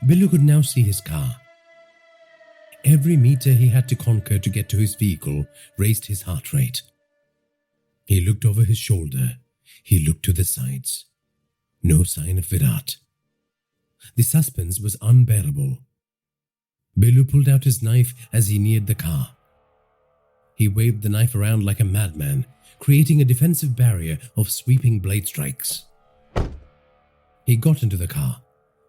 Billu could now see his car. Every meter he had to conquer to get to his vehicle raised his heart rate. He looked over his shoulder. He looked to the sides. No sign of Virat. The suspense was unbearable. Billu pulled out his knife as he neared the car. He waved the knife around like a madman, creating a defensive barrier of sweeping blade strikes. He got into the car,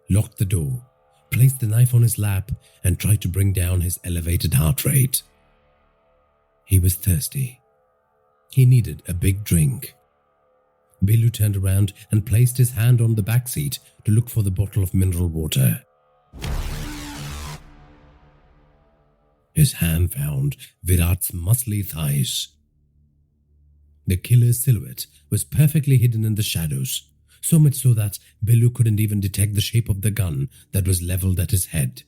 locked the door, placed the knife on his lap, and tried to bring down his elevated heart rate. He was thirsty. He needed a big drink. Billu turned around and placed his hand on the back seat to look for the bottle of mineral water. His hand found Virat's muscly thighs. The killer's silhouette was perfectly hidden in the shadows, so much so that Billu couldn't even detect the shape of the gun that was leveled at his head.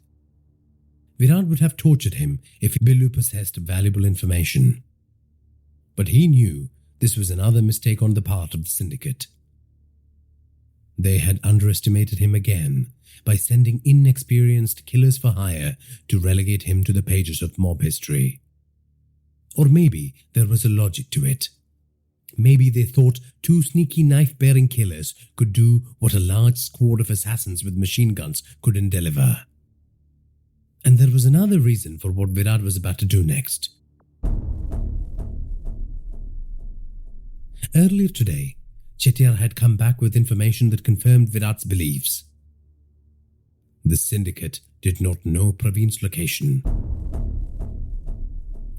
Virat would have tortured him if Billu possessed valuable information. But he knew this was another mistake on the part of the syndicate. They had underestimated him again by sending inexperienced killers for hire to relegate him to the pages of mob history. Or maybe there was a logic to it. Maybe they thought two sneaky knife-bearing killers could do what a large squad of assassins with machine guns couldn't deliver. And there was another reason for what Virat was about to do next. Earlier today, Chettiar had come back with information that confirmed Virat's beliefs. The syndicate did not know Praveen's location.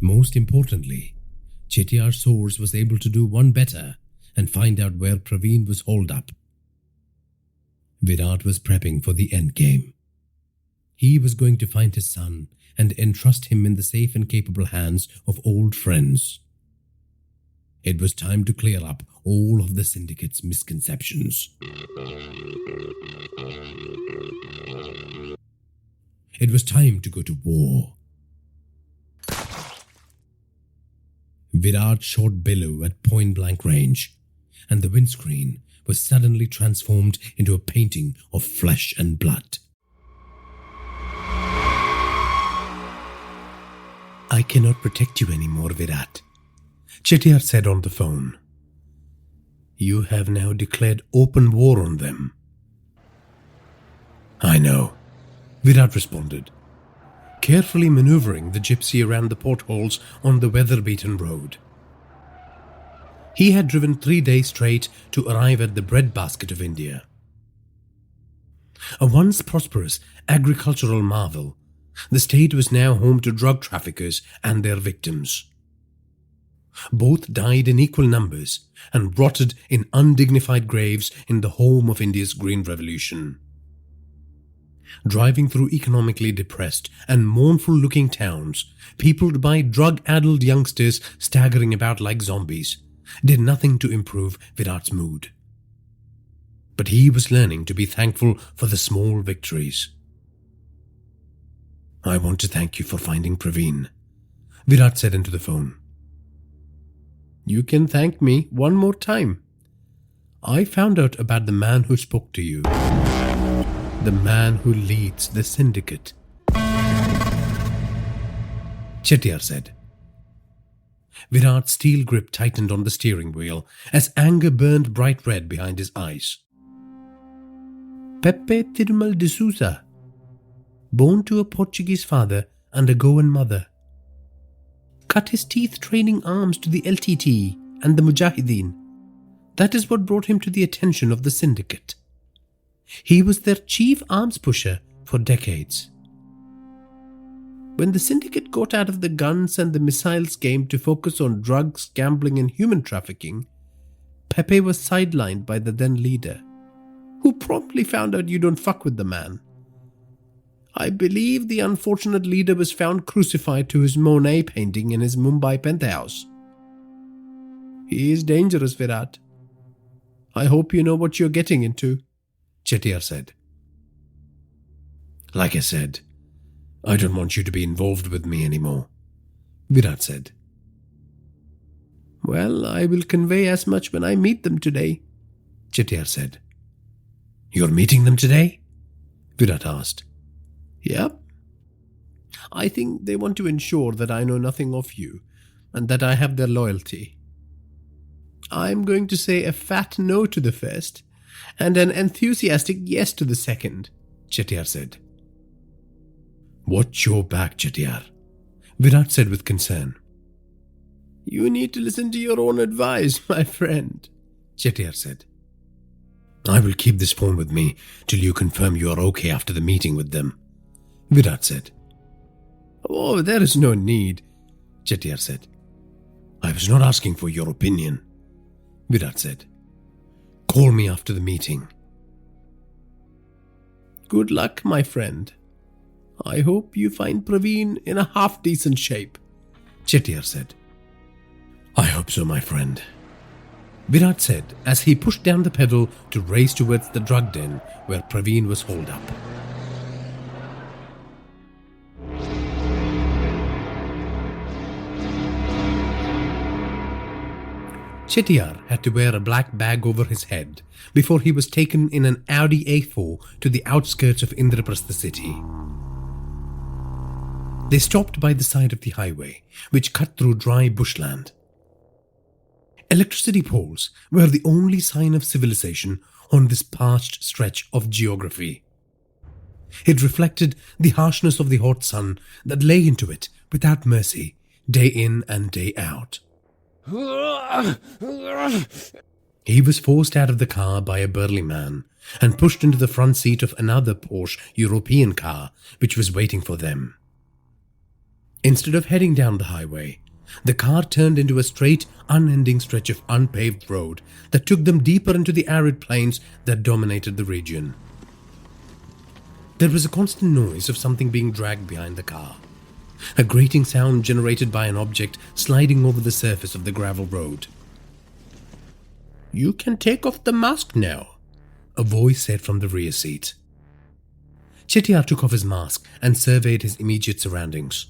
Most importantly, Chettiar's source was able to do one better and find out where Praveen was holed up. Virat was prepping for the endgame. He was going to find his son and entrust him in the safe and capable hands of old friends. It was time to clear up all of the syndicate's misconceptions. It was time to go to war. Virat shot Billu at point-blank range, and the windscreen was suddenly transformed into a painting of flesh and blood. "I cannot protect you anymore, Virat," Chettiar said on the phone. "You have now declared open war on them." "I know," Virat responded, carefully maneuvering the gypsy around the potholes on the weather-beaten road. He had driven 3 days straight to arrive at the breadbasket of India. A once prosperous agricultural marvel, the state was now home to drug traffickers and their victims. Both died in equal numbers and rotted in undignified graves in the home of India's Green Revolution. Driving through economically depressed and mournful-looking towns, peopled by drug-addled youngsters staggering about like zombies, did nothing to improve Virat's mood. but he was learning to be thankful for the small victories. "I want to thank you for finding Praveen," Virat said into the phone. "You can thank me one more time. I found out about the man who spoke to you. The man who leads the syndicate," Chettiar said. Virat's steel grip tightened on the steering wheel as anger burned bright red behind his eyes. "Pepe Tirumal de Souza, born to a Portuguese father and a Goan mother. Cut his teeth training arms to the LTT and the Mujahideen. That is what brought him to the attention of the syndicate. He was their chief arms pusher for decades. When the syndicate got out of the guns and the missiles game to focus on drugs, gambling and human trafficking, Pepe was sidelined by the then leader, who promptly found out you don't fuck with the man. I believe the unfortunate leader was found crucified to his Monet painting in his Mumbai penthouse. He is dangerous, Virat. I hope you know what you're getting into," Chettiar said. "Like I said, I don't want you to be involved with me anymore," Virat said. "Well, I will convey as much when I meet them today," Chettiar said. "You're meeting them today?" Virat asked. "Yep. I think they want to ensure that I know nothing of you and that I have their loyalty. I'm going to say a fat no to the first and an enthusiastic yes to the second," Chettiar said. "Watch your back, Chettiar," Virat said with concern. "You need to listen to your own advice, my friend," Chettiar said. "I will keep this phone with me till you confirm you are okay after the meeting with them," Virat said. "Oh, there is no need," Chettiar said. "I was not asking for your opinion," Virat said. "Call me after the meeting." "Good luck, my friend. I hope you find Praveen in a half-decent shape," Chettiar said. "I hope so, my friend," Virat said as he pushed down the pedal to race towards the drug den where Praveen was holed up. Chettiar had to wear a black bag over his head before he was taken in an Audi A4 to the outskirts of Indraprastha city. They stopped by the side of the highway, which cut through dry bushland. Electricity poles were the only sign of civilization on this parched stretch of geography. It reflected the harshness of the hot sun that lay into it without mercy, day in and day out. He was forced out of the car by a burly man and pushed into the front seat of another Porsche European car which was waiting for them. Instead of heading down the highway, the car turned into a straight, unending stretch of unpaved road that took them deeper into the arid plains that dominated the region. There was a constant noise of something being dragged behind the car, a grating sound generated by an object sliding over the surface of the gravel road. "You can take off the mask now," a voice said from the rear seat. Chettiar took off his mask and surveyed his immediate surroundings.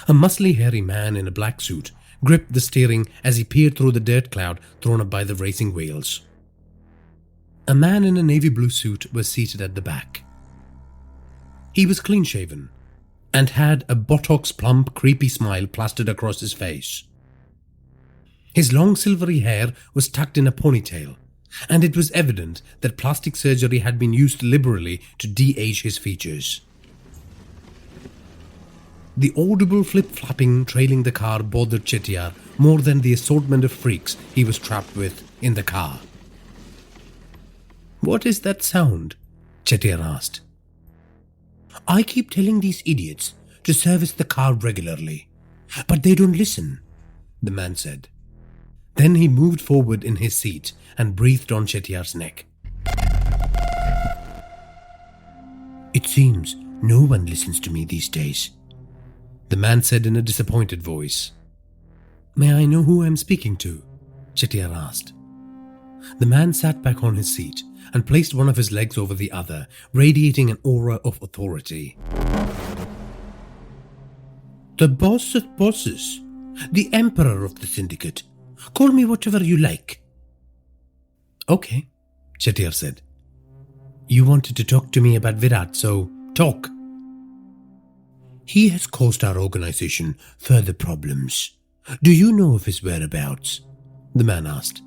A muscly, hairy man in a black suit gripped the steering as he peered through the dirt cloud thrown up by the racing wheels. A man in a navy blue suit was seated at the back. He was clean-shaven and had a Botox plump, creepy smile plastered across his face. His long silvery hair was tucked in a ponytail, and it was evident that plastic surgery had been used liberally to de-age his features. The audible flip-flapping trailing the car bothered Chettiar more than the assortment of freaks he was trapped with in the car. "What is that sound?" Chettiar asked. "I keep telling these idiots to service the car regularly, but they don't listen," the man said. Then he moved forward in his seat and breathed on Chettiar's neck. "It seems no one listens to me these days," the man said in a disappointed voice. "May I know who I'm speaking to?" Chettiar asked. The man sat back on his seat and placed one of his legs over the other, radiating an aura of authority. "The boss of bosses, the emperor of the syndicate. Call me whatever you like." "Okay," Chettiar said. "You wanted to talk to me about Virat, so talk." "He has caused our organization further problems. Do you know of his whereabouts?" the man asked.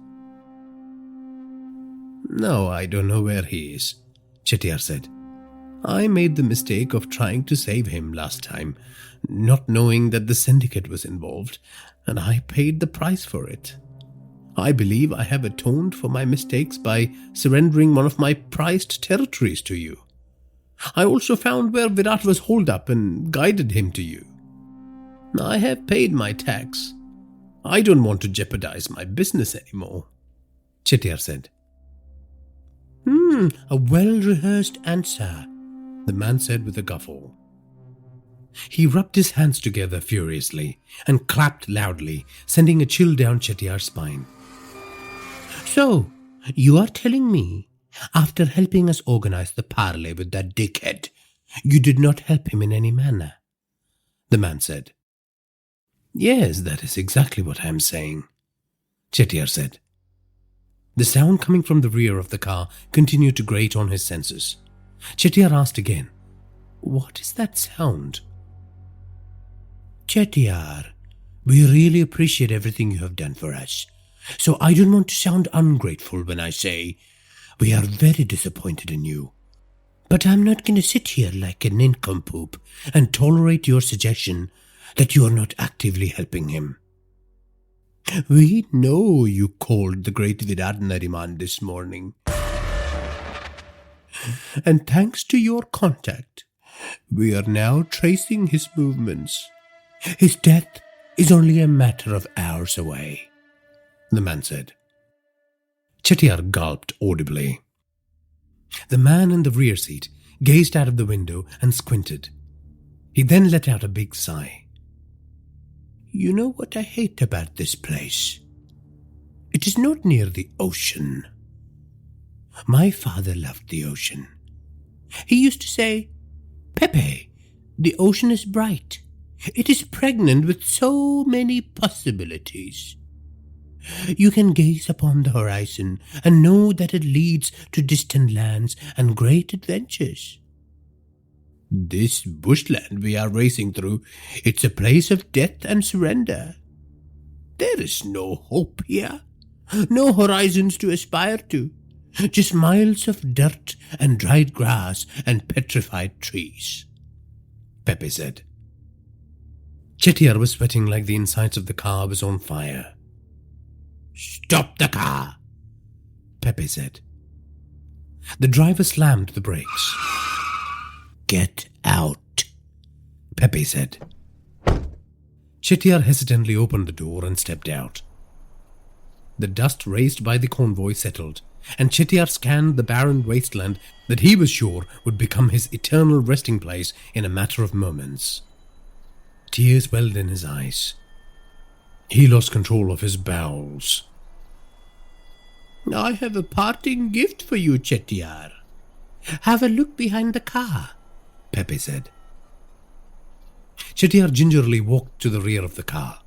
"No, I don't know where he is," Chettiar said. "I made the mistake of trying to save him last time, not knowing that the syndicate was involved, and I paid the price for it. I believe I have atoned for my mistakes by surrendering one of my prized territories to you. I also found where Virat was holed up and guided him to you. I have paid my tax. I don't want to jeopardize my business anymore," Chettiar said. A well-rehearsed answer," the man said with a guffaw. He rubbed his hands together furiously and clapped loudly, sending a chill down Chettiar's spine. "So, you are telling me, after helping us organize the parley with that dickhead, you did not help him in any manner?" the man said. "Yes, that is exactly what I am saying," Chettiar said. The sound coming from the rear of the car continued to grate on his senses. Chettiar asked again, "What is that sound?" "Chettiar, we really appreciate everything you have done for us, so I don't want to sound ungrateful when I say we are very disappointed in you. But I'm not going to sit here like a nincompoop and tolerate your suggestion that you are not actively helping him. We know you called the great Virat Nariman this morning. And thanks to your contact, we are now tracing his movements. His death is only a matter of hours away," the man said. Chettiar gulped audibly. The man in the rear seat gazed out of the window and squinted. He then let out a big sigh. "You know what I hate about this place? It is not near the ocean. My father loved the ocean. He used to say, 'Pepe, the ocean is bright. It is pregnant with so many possibilities. You can gaze upon the horizon and know that it leads to distant lands and great adventures. This bushland we are racing through, it's a place of death and surrender. There is no hope here, no horizons to aspire to, just miles of dirt and dried grass and petrified trees," Pepe said. Chettiar was sweating like the insides of the car was on fire. "Stop the car," Pepe said. The driver slammed the brakes. "Get out," Pepe said. Chettiar hesitantly opened the door and stepped out. The dust raised by the convoy settled, and Chettiar scanned the barren wasteland that he was sure would become his eternal resting place in a matter of moments. Tears welled in his eyes. He lost control of his bowels. "I have a parting gift for you, Chettiar. Have a look behind the car," Pepe said. Chettiar gingerly walked to the rear of the car.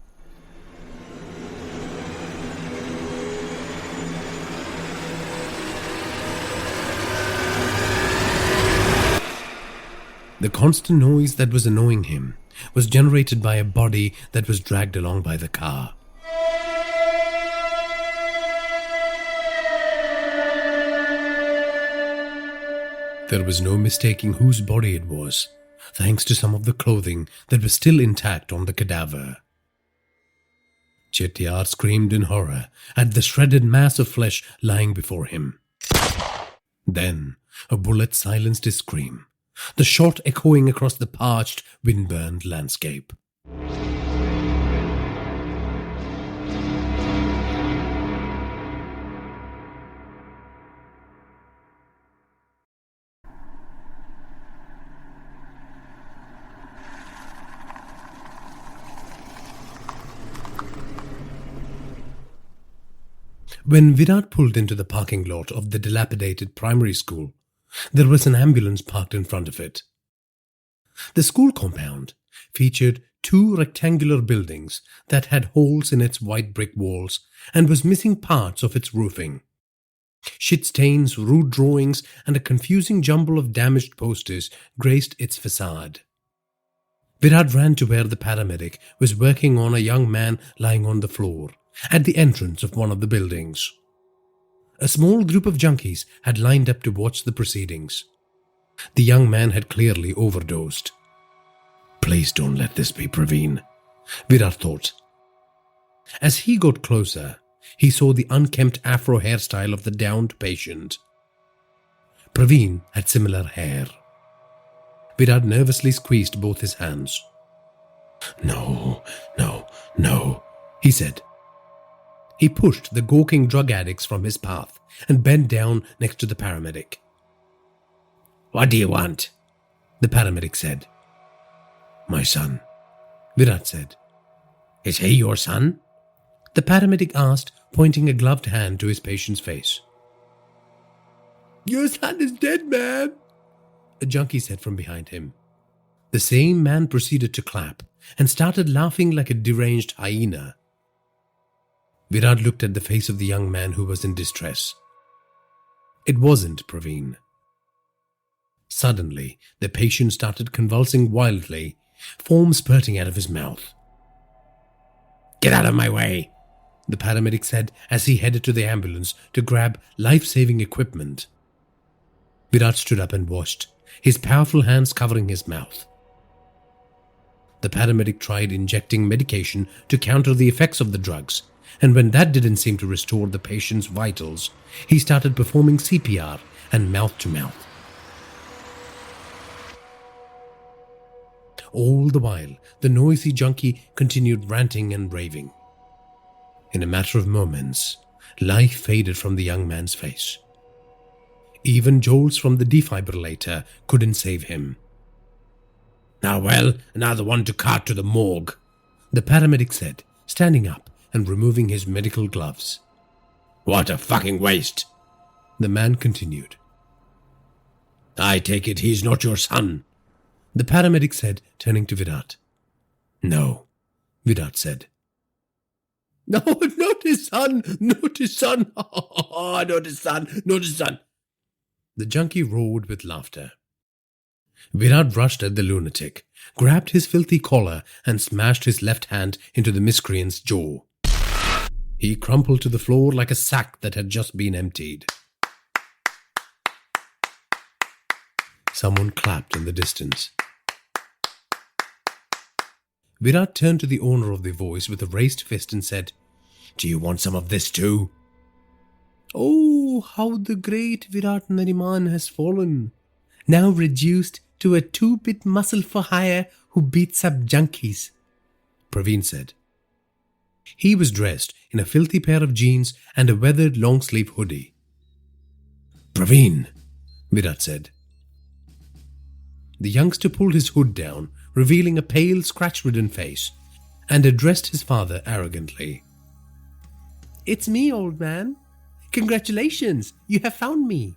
The constant noise that was annoying him was generated by a body that was dragged along by the car. There was no mistaking whose body it was, thanks to some of the clothing that was still intact on the cadaver. Chettiar screamed in horror at the shredded mass of flesh lying before him. Then a bullet silenced his scream, the shot echoing across the parched, wind-burned landscape. When Virat pulled into the parking lot of the dilapidated primary school, there was an ambulance parked in front of it. The school compound featured two rectangular buildings that had holes in its white brick walls and was missing parts of its roofing. Shit stains, rude drawings, and a confusing jumble of damaged posters graced its facade. Virat ran to where the paramedic was working on a young man lying on the floor at the entrance of one of the buildings. A small group of junkies had lined up to watch the proceedings. The young man had clearly overdosed. Please don't let this be Praveen, Virat thought. As he got closer, he saw the unkempt afro hairstyle of the downed patient. Praveen had similar hair. Virat nervously squeezed both his hands. No, he said. He pushed the gawking drug addicts from his path and bent down next to the paramedic. What do you want? The paramedic said. My son, Virat said. Is he your son? The paramedic asked, pointing a gloved hand to his patient's face. Your son is dead, man, a junkie said from behind him. The same man proceeded to clap and started laughing like a deranged hyena. Virat looked at the face of the young man who was in distress. It wasn't Praveen. Suddenly, the patient started convulsing wildly, foam spurting out of his mouth. Get out of my way, the paramedic said as he headed to the ambulance to grab life-saving equipment. Virat stood up and watched, his powerful hands covering his mouth. The paramedic tried injecting medication to counter the effects of the drugs, and when that didn't seem to restore the patient's vitals, he started performing CPR and mouth-to-mouth. All the while, the noisy junkie continued ranting and raving. In a matter of moments, life faded from the young man's face. Even jolts from the defibrillator couldn't save him. Now well, another one to cart to the morgue, the paramedic said, standing up and removing his medical gloves. What a fucking waste, the man continued. I take it he's not your son, the paramedic said, turning to Virat. No, Virat said. No, not his son, not his son, not his son, not his son. The junkie roared with laughter. Virat rushed at the lunatic, grabbed his filthy collar and smashed his left hand into the miscreant's jaw. He crumpled to the floor like a sack that had just been emptied. Someone clapped in the distance. Virat turned to the owner of the voice with a raised fist and said, Do you want some of this too? Oh, how the great Virat Nariman has fallen, now reduced to a 2-bit muscle for hire who beats up junkies, Praveen said. He was dressed in a filthy pair of jeans and a weathered long-sleeve hoodie. Praveen, Virat said. The youngster pulled his hood down, revealing a pale, scratch-ridden face, and addressed his father arrogantly. It's me, old man. Congratulations, you have found me.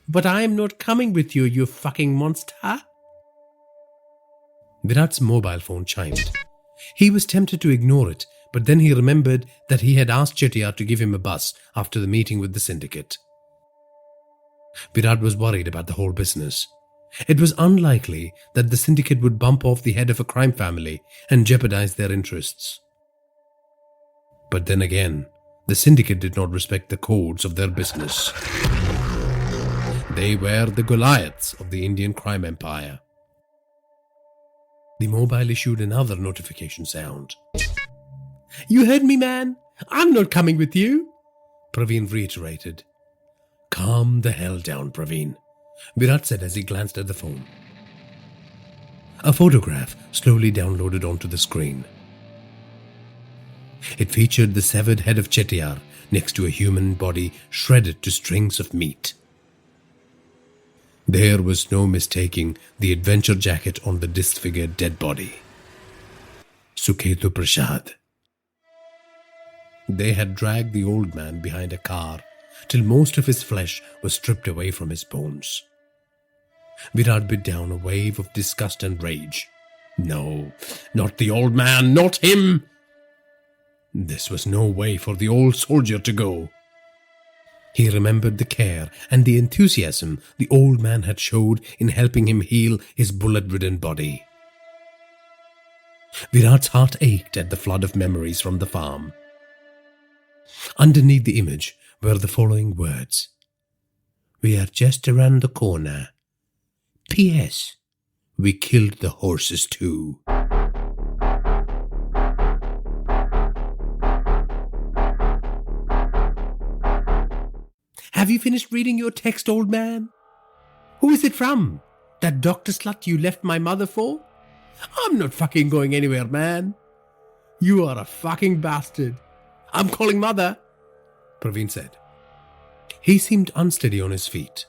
But I am not coming with you, you fucking monster. Virat's mobile phone chimed. He was tempted to ignore it, but then he remembered that he had asked Chettiar to give him a bus after the meeting with the syndicate. Virat was worried about the whole business. It was unlikely that the syndicate would bump off the head of a crime family and jeopardize their interests. But then again, the syndicate did not respect the codes of their business. They were the Goliaths of the Indian crime empire. The mobile issued another notification sound. You heard me, man. I'm not coming with you, Praveen reiterated. Calm the hell down, Praveen, Virat said as he glanced at the phone. A photograph slowly downloaded onto the screen. It featured the severed head of Chettiar next to a human body shredded to strings of meat. There was no mistaking the adventure jacket on the disfigured dead body. Sukhetu Prasad. They had dragged the old man behind a car till most of his flesh was stripped away from his bones. Virat bit down a wave of disgust and rage. No, not the old man, not him! This was no way for the old soldier to go. He remembered the care and the enthusiasm the old man had showed in helping him heal his bullet-ridden body. Virat's heart ached at the flood of memories from the farm. Underneath the image were the following words. "We are just around the corner. P.S. We killed the horses too." Have you finished reading your text, old man? Who is it from? That doctor slut you left my mother for? I'm not fucking going anywhere, man. You are a fucking bastard. I'm calling mother, Praveen said. He seemed unsteady on his feet.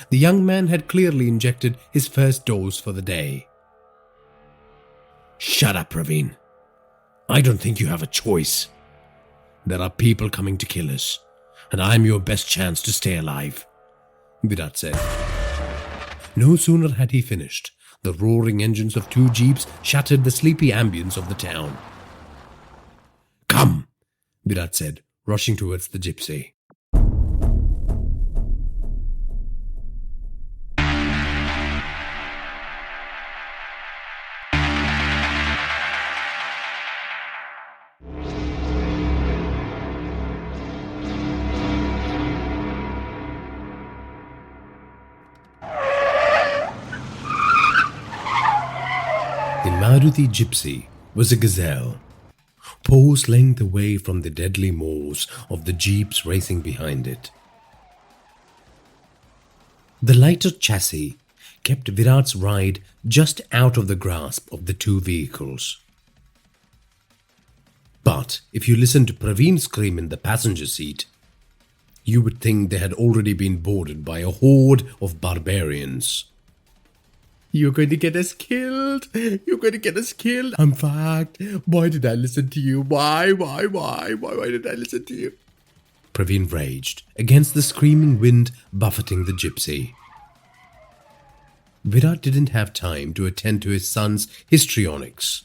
The young man had clearly injected his first dose for the day. Shut up, Praveen. I don't think you have a choice. There are people coming to kill us, and I'm your best chance to stay alive, Virat said. No sooner had he finished, the roaring engines of 2 jeeps shattered the sleepy ambience of the town. Come, Virat said, rushing towards the gypsy. The Maruti gypsy was a gazelle, paws length away from the deadly maws of the jeeps racing behind it. The lighter chassis kept Virat's ride just out of the grasp of the 2 vehicles. But if you listened to Praveen scream in the passenger seat, you would think they had already been boarded by a horde of barbarians. You're going to get us killed. You're going to get us killed. I'm fucked. Why did I listen to you? Why did I listen to you? Praveen raged against the screaming wind buffeting the gypsy. Virat didn't have time to attend to his son's histrionics.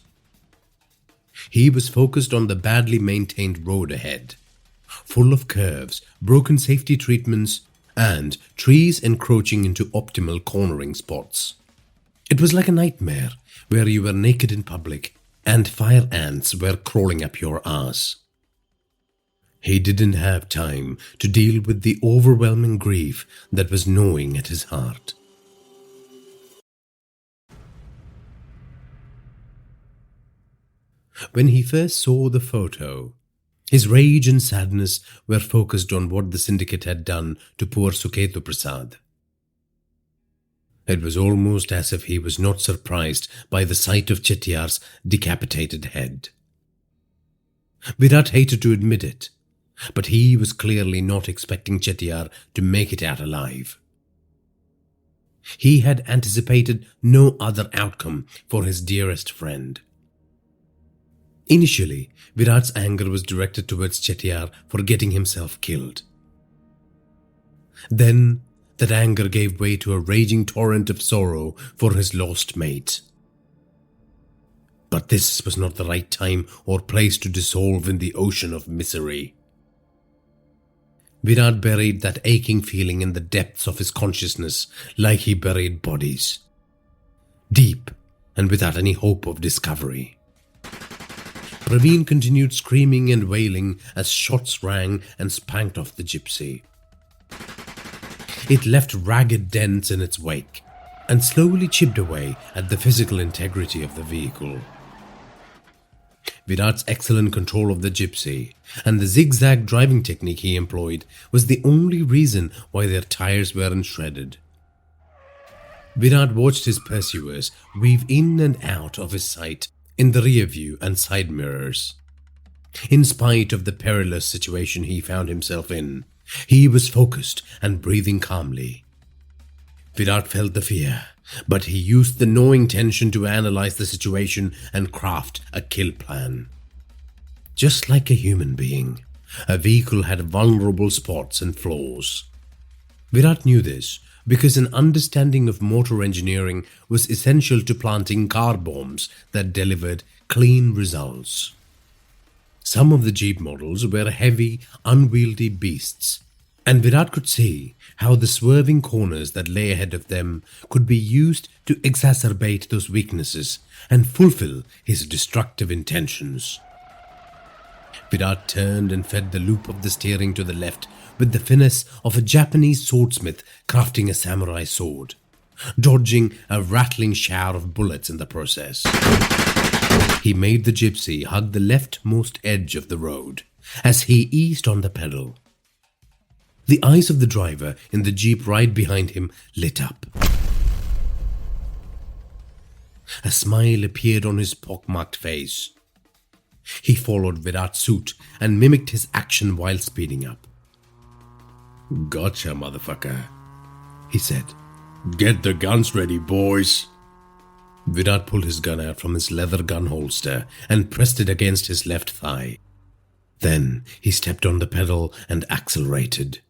He was focused on the badly maintained road ahead, full of curves, broken safety treatments, and trees encroaching into optimal cornering spots. It was like a nightmare where you were naked in public and fire ants were crawling up your ass. He didn't have time to deal with the overwhelming grief that was gnawing at his heart. When he first saw the photo, his rage and sadness were focused on what the syndicate had done to poor Suketu Prasad. It was almost as if he was not surprised by the sight of Chettiar's decapitated head. Virat hated to admit it, but he was clearly not expecting Chettiar to make it out alive. He had anticipated no other outcome for his dearest friend. Initially, Virat's anger was directed towards Chettiar for getting himself killed. Then, that anger gave way to a raging torrent of sorrow for his lost mate. But this was not the right time or place to dissolve in the ocean of misery. Virat buried that aching feeling in the depths of his consciousness like he buried bodies, deep and without any hope of discovery. Praveen continued screaming and wailing as shots rang and spanked off the gypsy. It left ragged dents in its wake and slowly chipped away at the physical integrity of the vehicle. Virat's excellent control of the gypsy and the zigzag driving technique he employed was the only reason why their tires weren't shredded. Virat watched his pursuers weave in and out of his sight in the rear view and side mirrors. In spite of the perilous situation he found himself in, he was focused and breathing calmly. Virat felt the fear, but he used the gnawing tension to analyze the situation and craft a kill plan. Just like a human being, a vehicle had vulnerable spots and flaws. Virat knew this because an understanding of motor engineering was essential to planting car bombs that delivered clean results. Some of the Jeep models were heavy, unwieldy beasts, and Virat could see how the swerving corners that lay ahead of them could be used to exacerbate those weaknesses and fulfill his destructive intentions. Virat turned and fed the loop of the steering to the left with the finesse of a Japanese swordsmith crafting a samurai sword, dodging a rattling shower of bullets in the process. He made the gypsy hug the leftmost edge of the road as he eased on the pedal. The eyes of the driver in the Jeep right behind him lit up. A smile appeared on his pockmarked face. He followed Virat's suit and mimicked his action while speeding up. "Gotcha, motherfucker," he said. "Get the guns ready, boys." Virat pulled his gun out from his leather gun holster and pressed it against his left thigh. Then he stepped on the pedal and accelerated.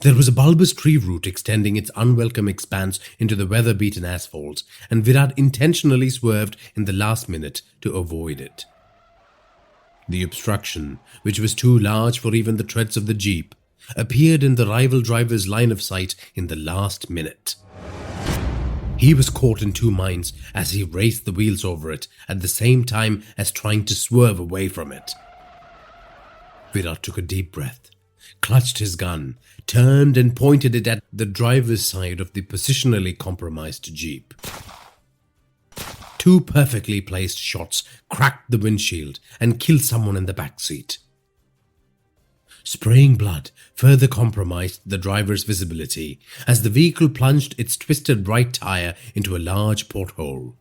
There was a bulbous tree root extending its unwelcome expanse into the weather-beaten asphalt, and Virat intentionally swerved in the last minute to avoid it. The obstruction, which was too large for even the treads of the Jeep, appeared in the rival driver's line of sight in the last minute. He was caught in two minds as he raced the wheels over it at the same time as trying to swerve away from it. Virat took a deep breath, clutched his gun, turned and pointed it at the driver's side of the positionally compromised Jeep. Two perfectly placed shots cracked the windshield and killed someone in the back seat. Spraying blood further compromised the driver's visibility as the vehicle plunged its twisted right tire into a large porthole.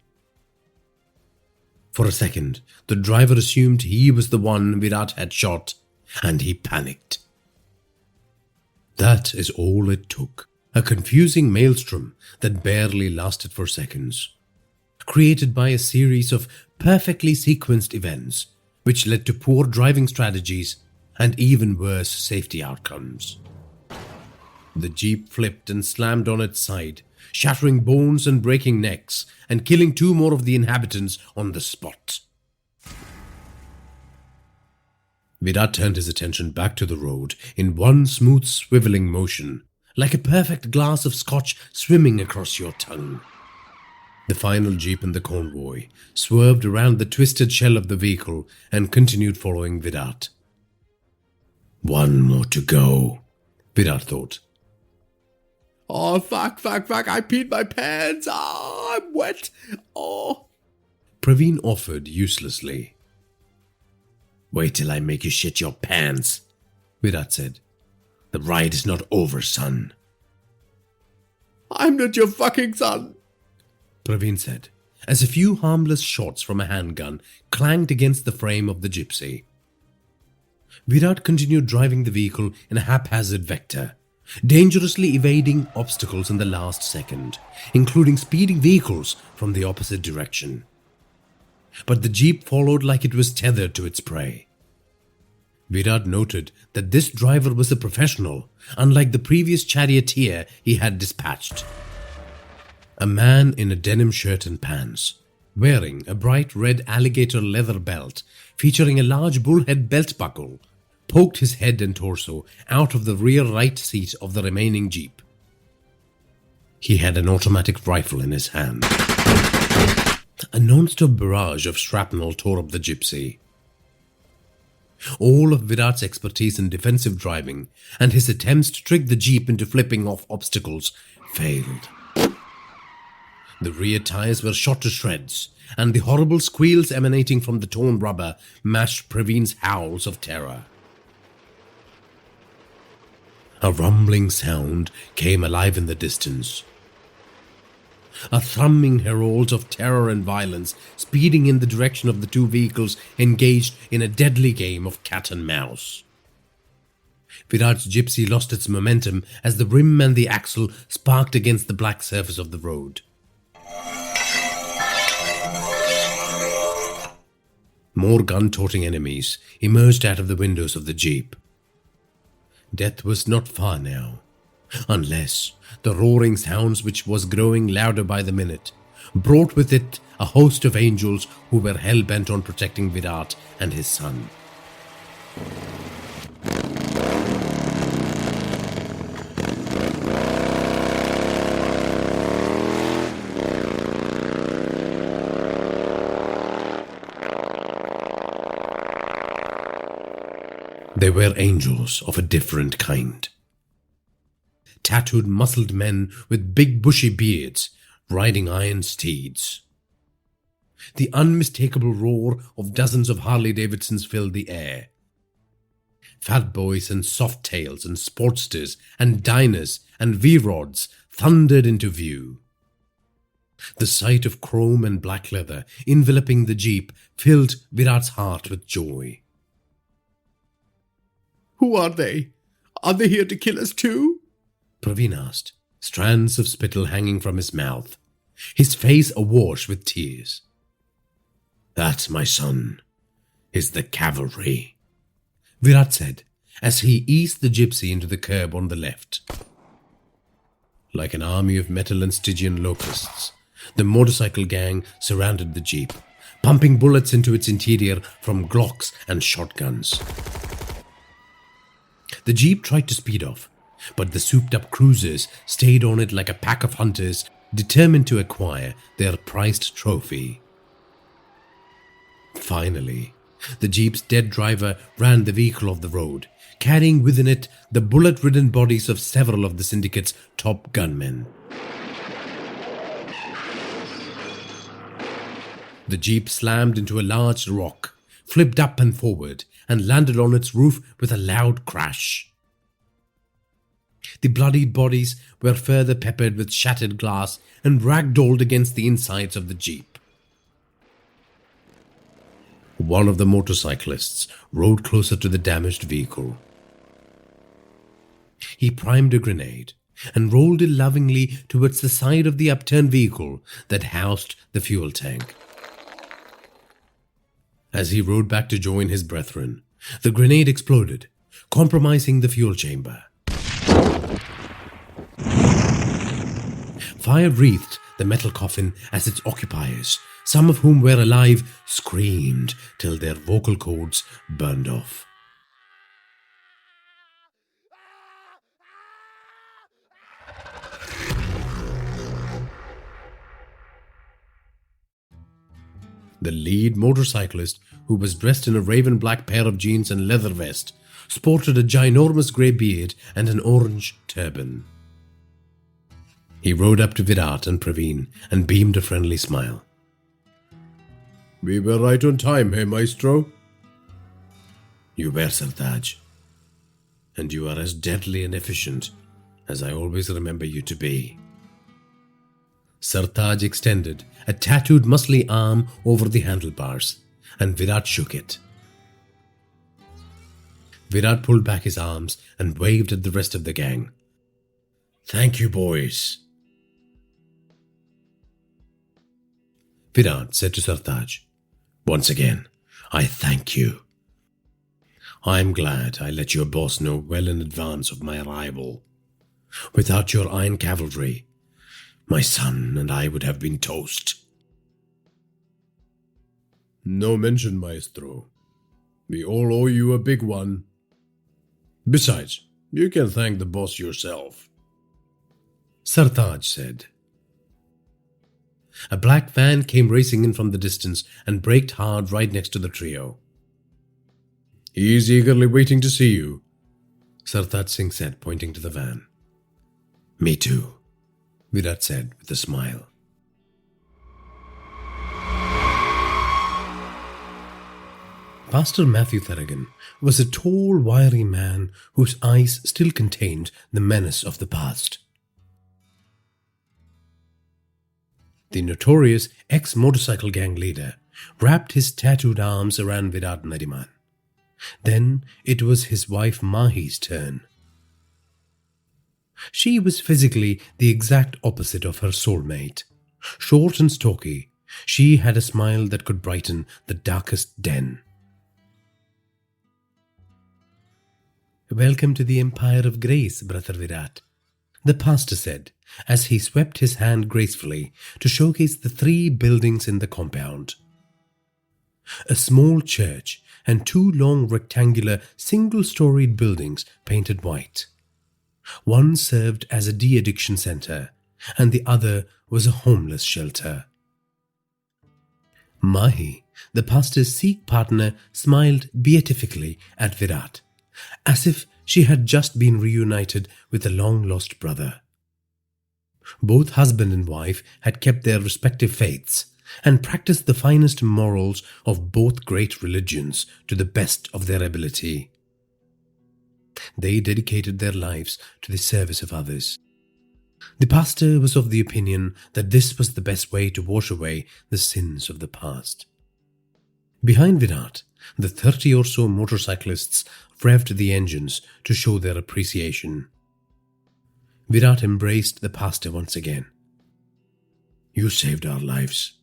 For a second, the driver assumed he was the one Virat had shot, and he panicked. That is all it took. A confusing maelstrom that barely lasted for seconds, created by a series of perfectly sequenced events, which led to poor driving strategies and even worse safety outcomes. The Jeep flipped and slammed on its side, shattering bones and breaking necks, and killing two more of the inhabitants on the spot. Virat turned his attention back to the road in one smooth swiveling motion, like a perfect glass of scotch swimming across your tongue. The final Jeep in the convoy swerved around the twisted shell of the vehicle and continued following Virat. One more to go, Virat thought. "Oh, fuck, I peed my pants. Oh, I'm wet. Oh." Praveen offered uselessly. "Wait till I make you shit your pants," Virat said. "The ride is not over, son." "I'm not your fucking son," Praveen said, as a few harmless shots from a handgun clanged against the frame of the gypsy. Virat continued driving the vehicle in a haphazard vector, dangerously evading obstacles in the last second, including speeding vehicles from the opposite direction. But the Jeep followed like it was tethered to its prey. Virat noted that this driver was a professional, unlike the previous charioteer he had dispatched. A man in a denim shirt and pants, wearing a bright red alligator leather belt featuring a large bullhead belt buckle, poked his head and torso out of the rear right seat of the remaining Jeep. He had an automatic rifle in his hand. A non-stop barrage of shrapnel tore up the gypsy. All of Virat's expertise in defensive driving and his attempts to trick the Jeep into flipping off obstacles failed. The rear tires were shot to shreds, and the horrible squeals emanating from the torn rubber matched Praveen's howls of terror. A rumbling sound came alive in the distance. A thrumming herald of terror and violence speeding in the direction of the two vehicles engaged in a deadly game of cat and mouse. Virat's gypsy lost its momentum as the rim and the axle sparked against the black surface of the road. More gun-toting enemies emerged out of the windows of the jeep. Death was not far now, unless the roaring sounds, which was growing louder by the minute, brought with it a host of angels who were hell-bent on protecting Virat and his son. They were angels of a different kind. Tattooed, muscled men with big bushy beards, riding iron steeds. The unmistakable roar of dozens of Harley-Davidsons filled the air. Fat boys and soft tails and sportsters and diners and V-rods thundered into view. The sight of chrome and black leather enveloping the jeep filled Virat's heart with joy. "Who are they? Are they here to kill us too?" Praveen asked, strands of spittle hanging from his mouth, his face awash with tears. "That, my son, is the cavalry," Virat said, as he eased the gypsy into the curb on the left. Like an army of metal and Stygian locusts, the motorcycle gang surrounded the jeep, pumping bullets into its interior from Glocks and shotguns. The jeep tried to speed off, but the souped-up cruisers stayed on it like a pack of hunters determined to acquire their prized trophy. Finally, the jeep's dead driver ran the vehicle off the road, carrying within it the bullet-ridden bodies of several of the syndicate's top gunmen. The jeep slammed into a large rock, flipped up and forward, and landed on its roof with a loud crash. The bloodied bodies were further peppered with shattered glass and ragdolled against the insides of the jeep. One of the motorcyclists rode closer to the damaged vehicle. He primed a grenade and rolled it lovingly towards the side of the upturned vehicle that housed the fuel tank. As he rode back to join his brethren, the grenade exploded, compromising the fuel chamber. Fire wreathed the metal coffin as its occupiers, some of whom were alive, screamed till their vocal cords burned off. The lead motorcyclist, who was dressed in a raven black pair of jeans and leather vest, sported a ginormous grey beard and an orange turban. He rode up to Virat and Praveen and beamed a friendly smile. "We were right on time, hey, maestro?" "You were, Sartaj. And you are as deadly and efficient as I always remember you to be." Sartaj extended a tattooed muscly arm over the handlebars, and Virat shook it. Virat pulled back his arms and waved at the rest of the gang. "Thank you, boys." Virat said to Sartaj, "Once again, I thank you. I'm glad I let your boss know well in advance of my arrival. Without your iron cavalry, my son and I would have been toast." "No mention, maestro. We all owe you a big one. Besides, you can thank the boss yourself," Sartaj said. A black van came racing in from the distance and braked hard right next to the trio. "He's eagerly waiting to see you," Sartaj Singh said, pointing to the van. "Me too," Virat said with a smile. Pastor Matthew Thorogood was a tall, wiry man whose eyes still contained the menace of the past. The notorious ex-motorcycle gang leader wrapped his tattooed arms around Virat Nariman. Then it was his wife Mahi's turn. She was physically the exact opposite of her soulmate. Short and stocky, She had a smile that could brighten the darkest den. "Welcome to the Empire of Grace, Brother Virat," the pastor said as he swept his hand gracefully to showcase the 3 buildings in the compound. A small church and 2 long rectangular single-storied buildings painted white. One served as a de-addiction center and the other was a homeless shelter. Mahi, the pastor's Sikh partner, smiled beatifically at Virat, as if she had just been reunited with a long-lost brother. Both husband and wife had kept their respective faiths and practiced the finest morals of both great religions to the best of their ability. They dedicated their lives to the service of others. The pastor was of the opinion that this was the best way to wash away the sins of the past. Behind Virat, the 30 or so motorcyclists revved the engines to show their appreciation. Virat embraced the pastor once again. "You saved our lives.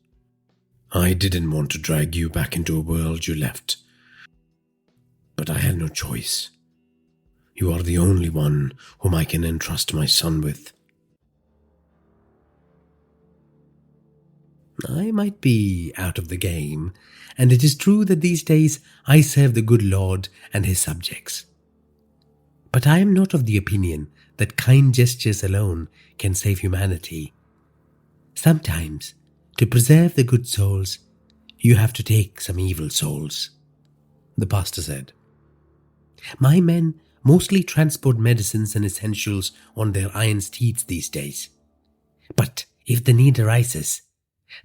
I didn't want to drag you back into a world you left, but I had no choice. You are the only one whom I can entrust my son with." "I might be out of the game, and it is true that these days I serve the good Lord and his subjects. But I am not of the opinion that kind gestures alone can save humanity. Sometimes, to preserve the good souls, you have to take some evil souls," the pastor said. "My men mostly transport medicines and essentials on their iron steeds these days. But if the need arises,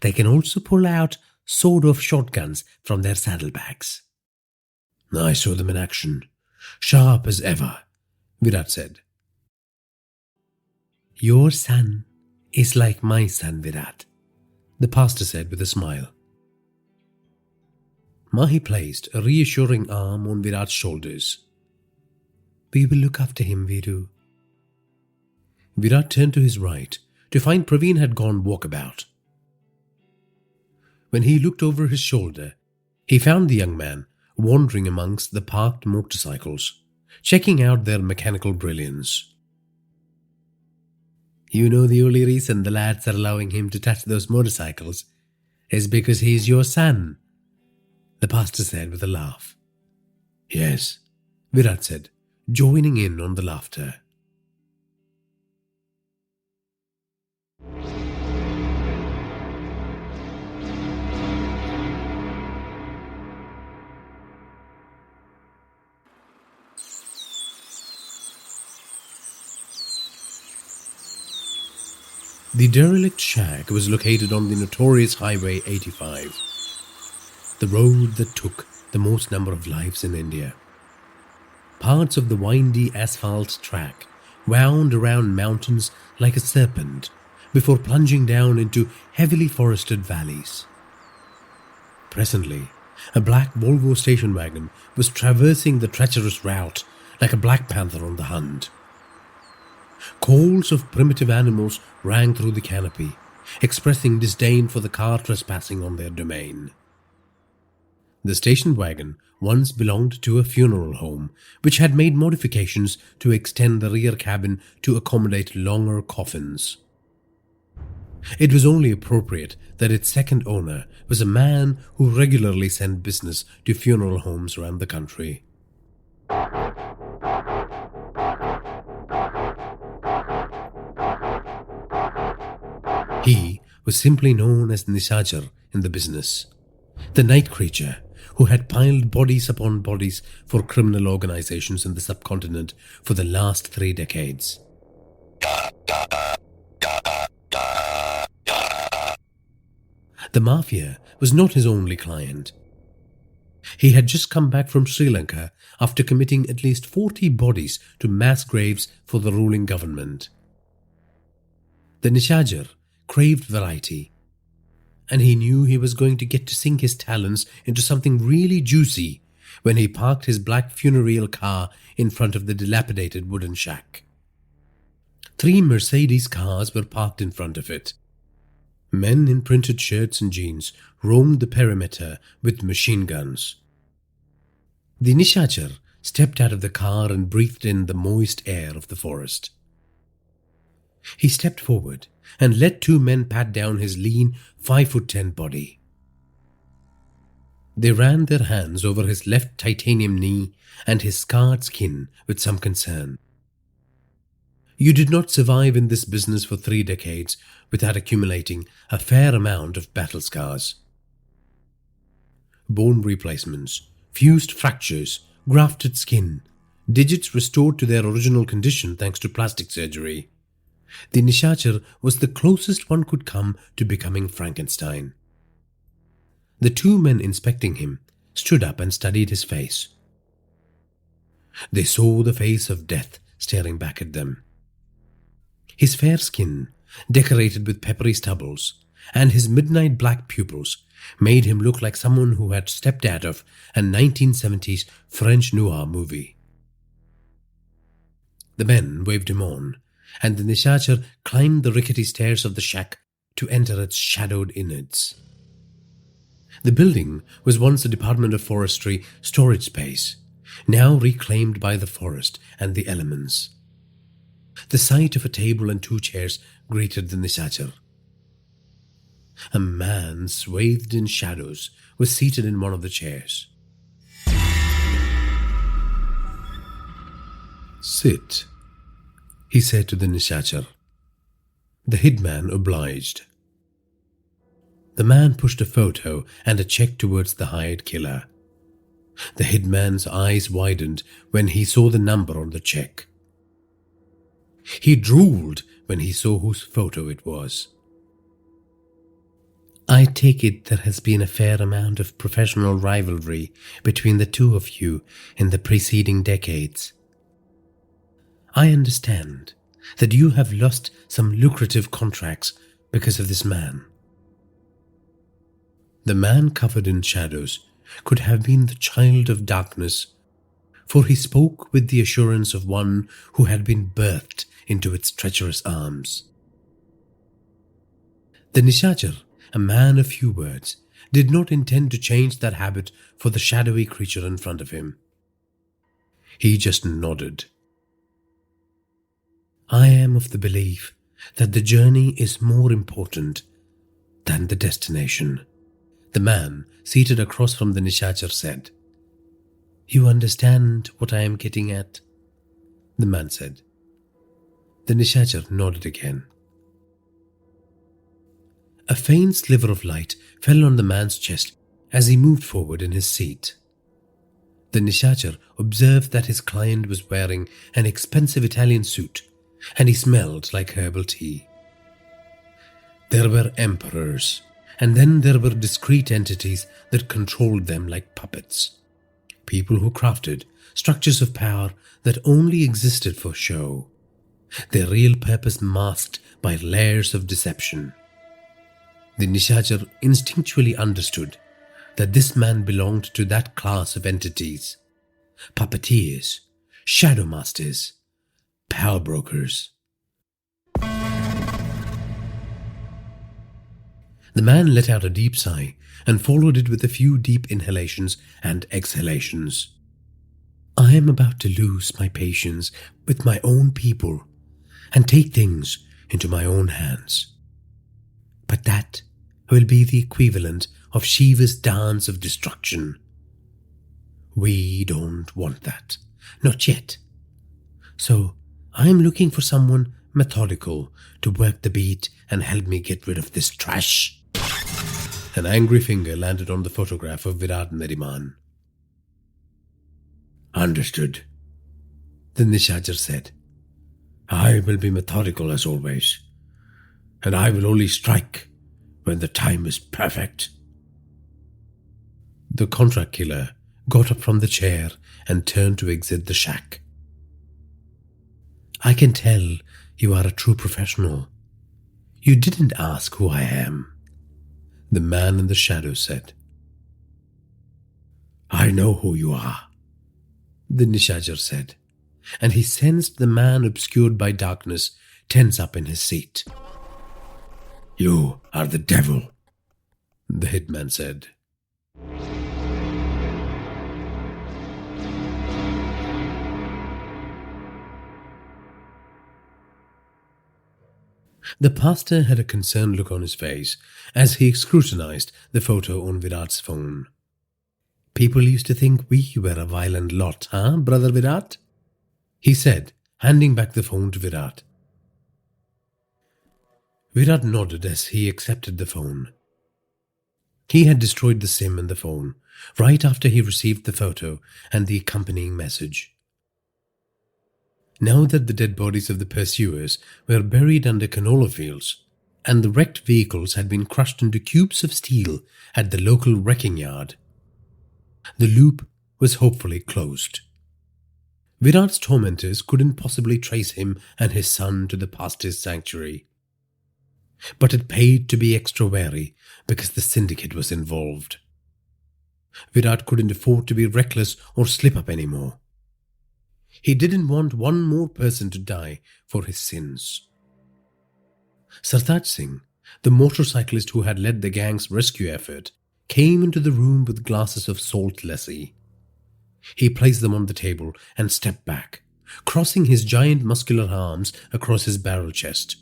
they can also pull out sawed-off shotguns from their saddlebags." "I saw them in action, sharp as ever," Virat said. "Your son is like my son, Virat," the pastor said with a smile. Mahi placed a reassuring arm on Virat's shoulders. "We will look after him, Viru." Virat turned to his right to find Praveen had gone walkabout. When he looked over his shoulder, he found the young man wandering amongst the parked motorcycles, checking out their mechanical brilliance. "You know the only reason the lads are allowing him to touch those motorcycles is because he is your son," the pastor said with a laugh. "Yes," Virat said, joining in on the laughter. The derelict shack was located on the notorious Highway 85, the road that took the most number of lives in India. Parts of the windy asphalt track wound around mountains like a serpent before plunging down into heavily forested valleys. Presently, a black Volvo station wagon was traversing the treacherous route like a black panther on the hunt. Calls of primitive animals rang through the canopy, expressing disdain for the car trespassing on their domain. The station wagon once belonged to a funeral home, which had made modifications to extend the rear cabin to accommodate longer coffins. It was only appropriate that its second owner was a man who regularly sent business to funeral homes around the country. He was simply known as Nishajar in the business, the night creature who had piled bodies upon bodies for criminal organizations in the subcontinent for the last 3 decades. The mafia was not his only client. He had just come back from Sri Lanka after committing at least 40 bodies to mass graves for the ruling government. The Nishajar craved variety, and he knew he was going to get to sink his talents into something really juicy when he parked his black funereal car in front of the dilapidated wooden shack. 3 Mercedes cars were parked in front of it. Men in printed shirts and jeans roamed the perimeter with machine guns. The Nishachar stepped out of the car and breathed in the moist air of the forest. He stepped forward and let two men pat down his lean 5'10" body. They ran their hands over his left titanium knee and his scarred skin with some concern. You did not survive in this business for 3 decades without accumulating a fair amount of battle scars. Bone replacements, fused fractures, grafted skin, digits restored to their original condition thanks to plastic surgery. The Nishachar was the closest one could come to becoming Frankenstein. The two men inspecting him stood up and studied his face. They saw the face of death staring back at them. His fair skin, decorated with peppery stubbles, and his midnight black pupils made him look like someone who had stepped out of a 1970s French noir movie. The men waved him on, and the Nishachar climbed the rickety stairs of the shack to enter its shadowed innards. The building was once a Department of Forestry storage space, now reclaimed by the forest and the elements. The sight of a table and 2 chairs greeted the Nishachar. A man swathed in shadows was seated in one of the chairs. "Sit," he said to the Nishachar. The hitman obliged. The man pushed a photo and a check towards the hired killer. The hitman's eyes widened when he saw the number on the check. He drooled when he saw whose photo it was. "I take it there has been a fair amount of professional rivalry between the two of you in the preceding decades. I understand that you have lost some lucrative contracts because of this man." The man covered in shadows could have been the child of darkness, for he spoke with the assurance of one who had been birthed into its treacherous arms. The Nishachar, a man of few words, did not intend to change that habit for the shadowy creature in front of him. He just nodded. "I am of the belief that the journey is more important than the destination," the man seated across from the Nishachar said. "You understand what I am getting at?" the man said. The Nishachar nodded again. A faint sliver of light fell on the man's chest as he moved forward in his seat. The Nishachar observed that his client was wearing an expensive Italian suit, and he smelled like herbal tea. There were emperors, and then there were discrete entities that controlled them like puppets. People who crafted structures of power that only existed for show, their real purpose masked by layers of deception. The Nishachar instinctually understood that this man belonged to that class of entities: puppeteers, shadow masters, power brokers. The man let out a deep sigh and followed it with a few deep inhalations and exhalations. "I am about to lose my patience with my own people and take things into my own hands. But that will be the equivalent of Shiva's dance of destruction. We don't want that, not yet. So I am looking for someone methodical to work the beat and help me get rid of this trash." An angry finger landed on the photograph of Virat Nariman. "Understood," the Nishachar said. "I will be methodical as always, and I will only strike when the time is perfect." The contract killer got up from the chair and turned to exit the shack. "I can tell you are a true professional. You didn't ask who I am," the man in the shadow said. "I know who you are," the Nishachar said, and he sensed the man obscured by darkness tense up in his seat. You are the devil, the hitman said. The pastor had a concerned look on his face as he scrutinized the photo on Virat's phone. People used to think we were a violent lot, huh, Brother Virat? He said, handing back the phone to Virat. Virat nodded as he accepted the phone. He had destroyed the SIM in the phone right after he received the photo and the accompanying message. Now that the dead bodies of the pursuers were buried under canola fields and the wrecked vehicles had been crushed into cubes of steel at the local wrecking yard, the loop was hopefully closed. Virat's tormentors couldn't possibly trace him and his son to the pastor's sanctuary. But it paid to be extra wary because the syndicate was involved. Virat couldn't afford to be reckless or slip up anymore. He didn't want one more person to die for his sins. Sartaj Singh, the motorcyclist who had led the gang's rescue effort, came into the room with glasses of salt lassi. He placed them on the table and stepped back, crossing his giant muscular arms across his barrel chest.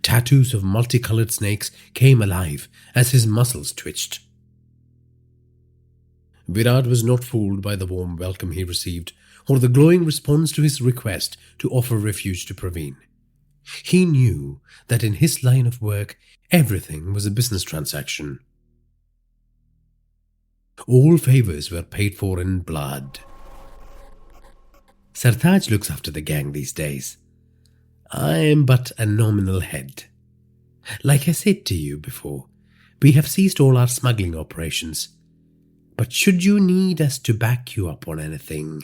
Tattoos of multicolored snakes came alive as his muscles twitched. Virat was not fooled by the warm welcome he received or the glowing response to his request to offer refuge to Praveen. He knew that in his line of work, everything was a business transaction. All favors were paid for in blood. Sartaj looks after the gang these days. I am but a nominal head. Like I said to you before, we have ceased all our smuggling operations. But should you need us to back you up on anything,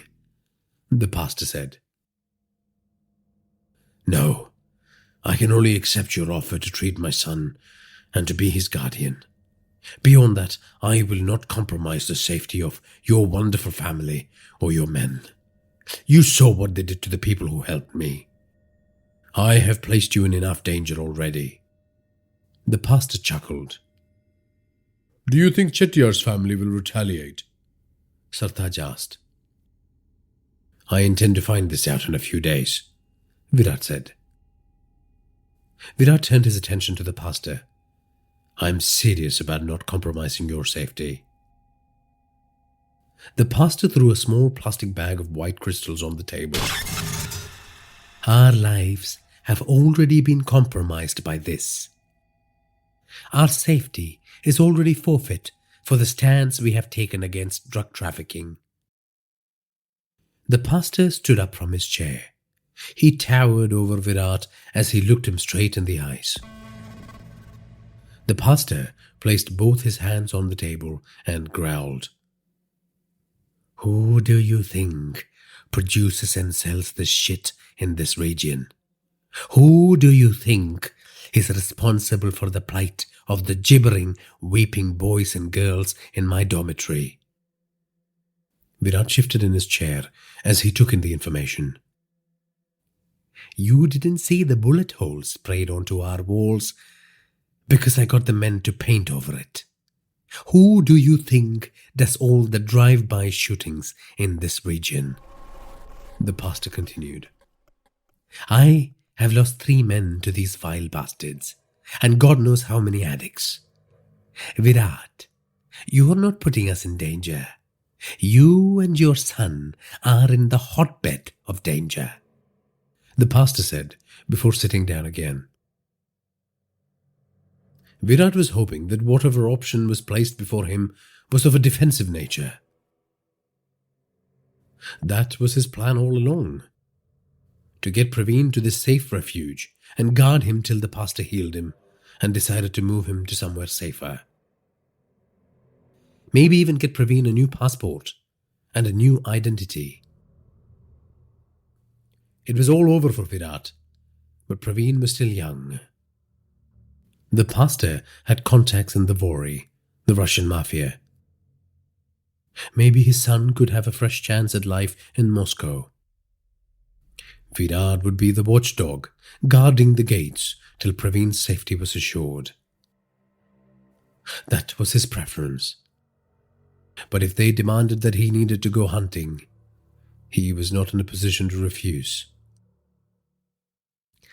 the pastor said. No, I can only accept your offer to treat my son and to be his guardian. Beyond that, I will not compromise the safety of your wonderful family or your men. You saw what they did to the people who helped me. I have placed you in enough danger already. The pastor chuckled. Do you think Chettiar's family will retaliate? Sartaj asked. I intend to find this out in a few days, Virat said. Virat turned his attention to the pastor. I'm serious about not compromising your safety. The pastor threw a small plastic bag of white crystals on the table. Our lives have already been compromised by this. Our safety is already forfeit for the stance we have taken against drug trafficking. The pastor stood up from his chair. He towered over Virat as he looked him straight in the eyes. The pastor placed both his hands on the table and growled. Who do you think produces and sells this shit in this region? Who do you think is responsible for the plight of the gibbering, weeping boys and girls in my dormitory? Virat shifted in his chair as he took in the information. You didn't see the bullet holes sprayed onto our walls because I got the men to paint over it. Who do you think does all the drive-by shootings in this region? The pastor continued. I have lost 3 men to these vile bastards, and God knows how many addicts. Virat, you are not putting us in danger. You and your son are in the hotbed of danger, the pastor said before sitting down again. Virat was hoping that whatever option was placed before him was of a defensive nature. That was his plan all along. To get Praveen to this safe refuge and guard him till the pastor healed him and decided to move him to somewhere safer. Maybe even get Praveen a new passport and a new identity. It was all over for Virat, but Praveen was still young. The pastor had contacts in the Vori, the Russian mafia. Maybe his son could have a fresh chance at life in Moscow. Virat would be the watchdog, guarding the gates till Praveen's safety was assured. That was his preference. But if they demanded that he needed to go hunting, he was not in a position to refuse.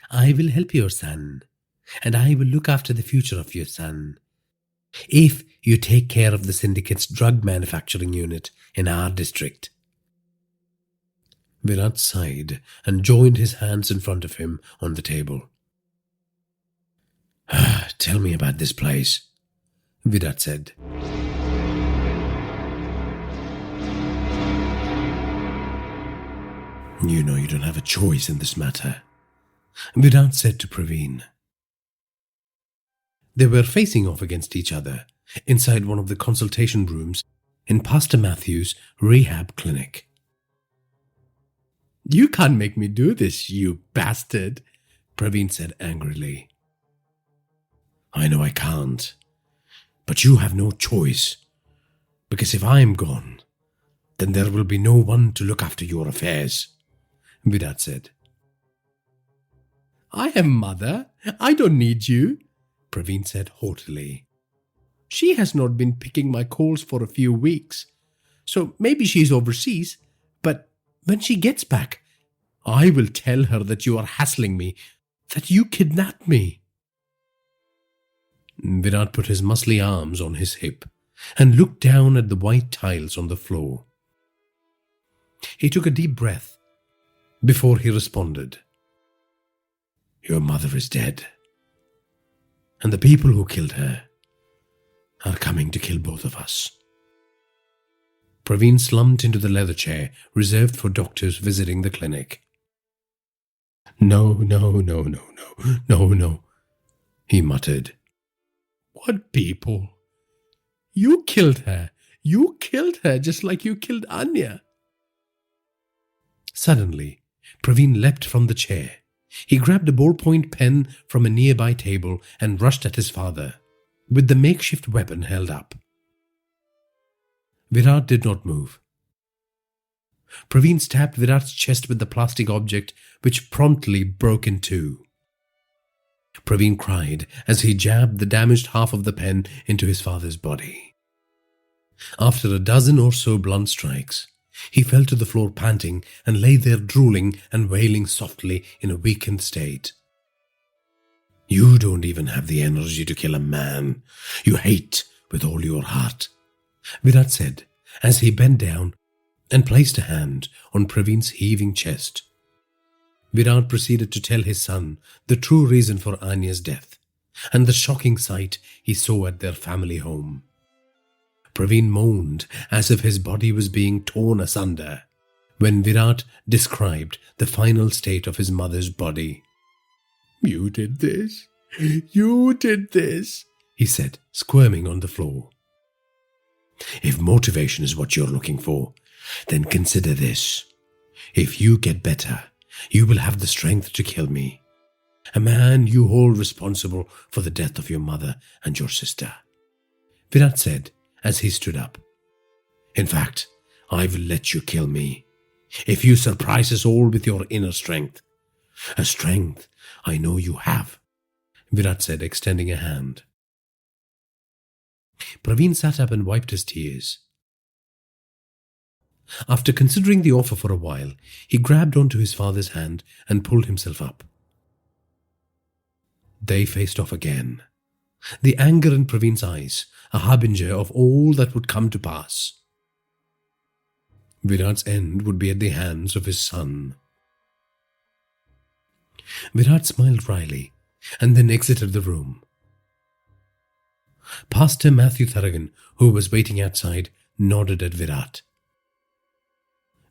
I will help your son, and I will look after the future of your son, if you take care of the syndicate's drug manufacturing unit in our district. Virat sighed and joined his hands in front of him on the table. Tell me about this place, Virat said. You know you don't have a choice in this matter, Virat said to Praveen. They were facing off against each other inside one of the consultation rooms in Pastor Matthew's rehab clinic. You can't make me do this, you bastard, Praveen said angrily. I know I can't, but you have no choice, because if I am gone, then there will be no one to look after your affairs, Virat said. I am mother. I don't need you, Praveen said haughtily. She has not been picking my calls for a few weeks, so maybe she's overseas, but when she gets back, I will tell her that you are hassling me, that you kidnapped me. Virat put his muscly arms on his hip and looked down at the white tiles on the floor. He took a deep breath before he responded. Your mother is dead, and the people who killed her are coming to kill both of us. Praveen slumped into the leather chair reserved for doctors visiting the clinic. No, he muttered. What people? You killed her. You killed her just like you killed Anya. Suddenly, Praveen leapt from the chair. He grabbed a ballpoint pen from a nearby table and rushed at his father, with the makeshift weapon held up. Virat did not move. Praveen stabbed Virat's chest with the plastic object, which promptly broke in two. Praveen cried as he jabbed the damaged half of the pen into his father's body. After a dozen or so blunt strikes, he fell to the floor panting and lay there drooling and wailing softly in a weakened state. You don't even have the energy to kill a man you hate with all your heart, Virat said as he bent down and placed a hand on Praveen's heaving chest. Virat proceeded to tell his son the true reason for Anya's death and the shocking sight he saw at their family home. Praveen moaned as if his body was being torn asunder when Virat described the final state of his mother's body. You did this. You did this, he said, squirming on the floor. If motivation is what you're looking for, then consider this. If you get better, you will have the strength to kill me, a man you hold responsible for the death of your mother and your sister, Virat said as he stood up. In fact, I will let you kill me, if you surprise us all with your inner strength. A strength I know you have, Virat said, extending a hand. Praveen sat up and wiped his tears. After considering the offer for a while, he grabbed onto his father's hand and pulled himself up. They faced off again, the anger in Praveen's eyes a harbinger of all that would come to pass. Virat's end would be at the hands of his son. Virat smiled wryly and then exited the room. Pastor Matthew Tharagan, who was waiting outside, nodded at Virat.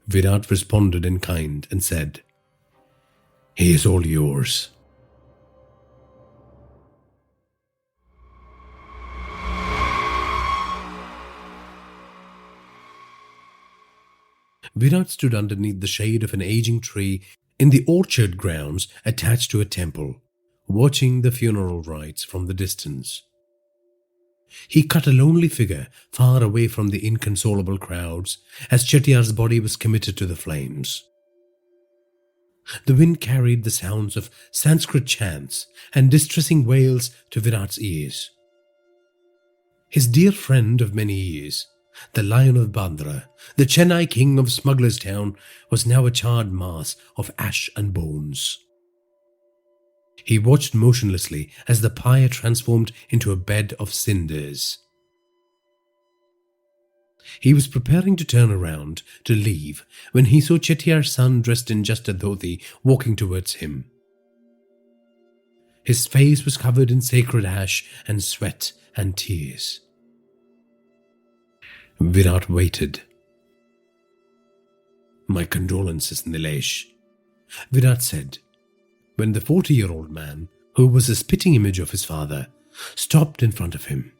Virat responded in kind and said, He is all yours. Virat stood underneath the shade of an aging tree in the orchard grounds attached to a temple, watching the funeral rites from the distance. He cut a lonely figure far away from the inconsolable crowds as Chettiar's body was committed to the flames. The wind carried the sounds of Sanskrit chants and distressing wails to Virat's ears. His dear friend of many years, the Lion of Bandra, the Chennai king of Smugglers Town, was now a charred mass of ash and bones. He watched motionlessly as the pyre transformed into a bed of cinders. He was preparing to turn around to leave when he saw Chettiar's son dressed in just a dhoti walking towards him. His face was covered in sacred ash and sweat and tears. Virat waited. "My condolences, Nilesh," Virat said, when the 40-year-old man, who was a spitting image of his father, stopped in front of him.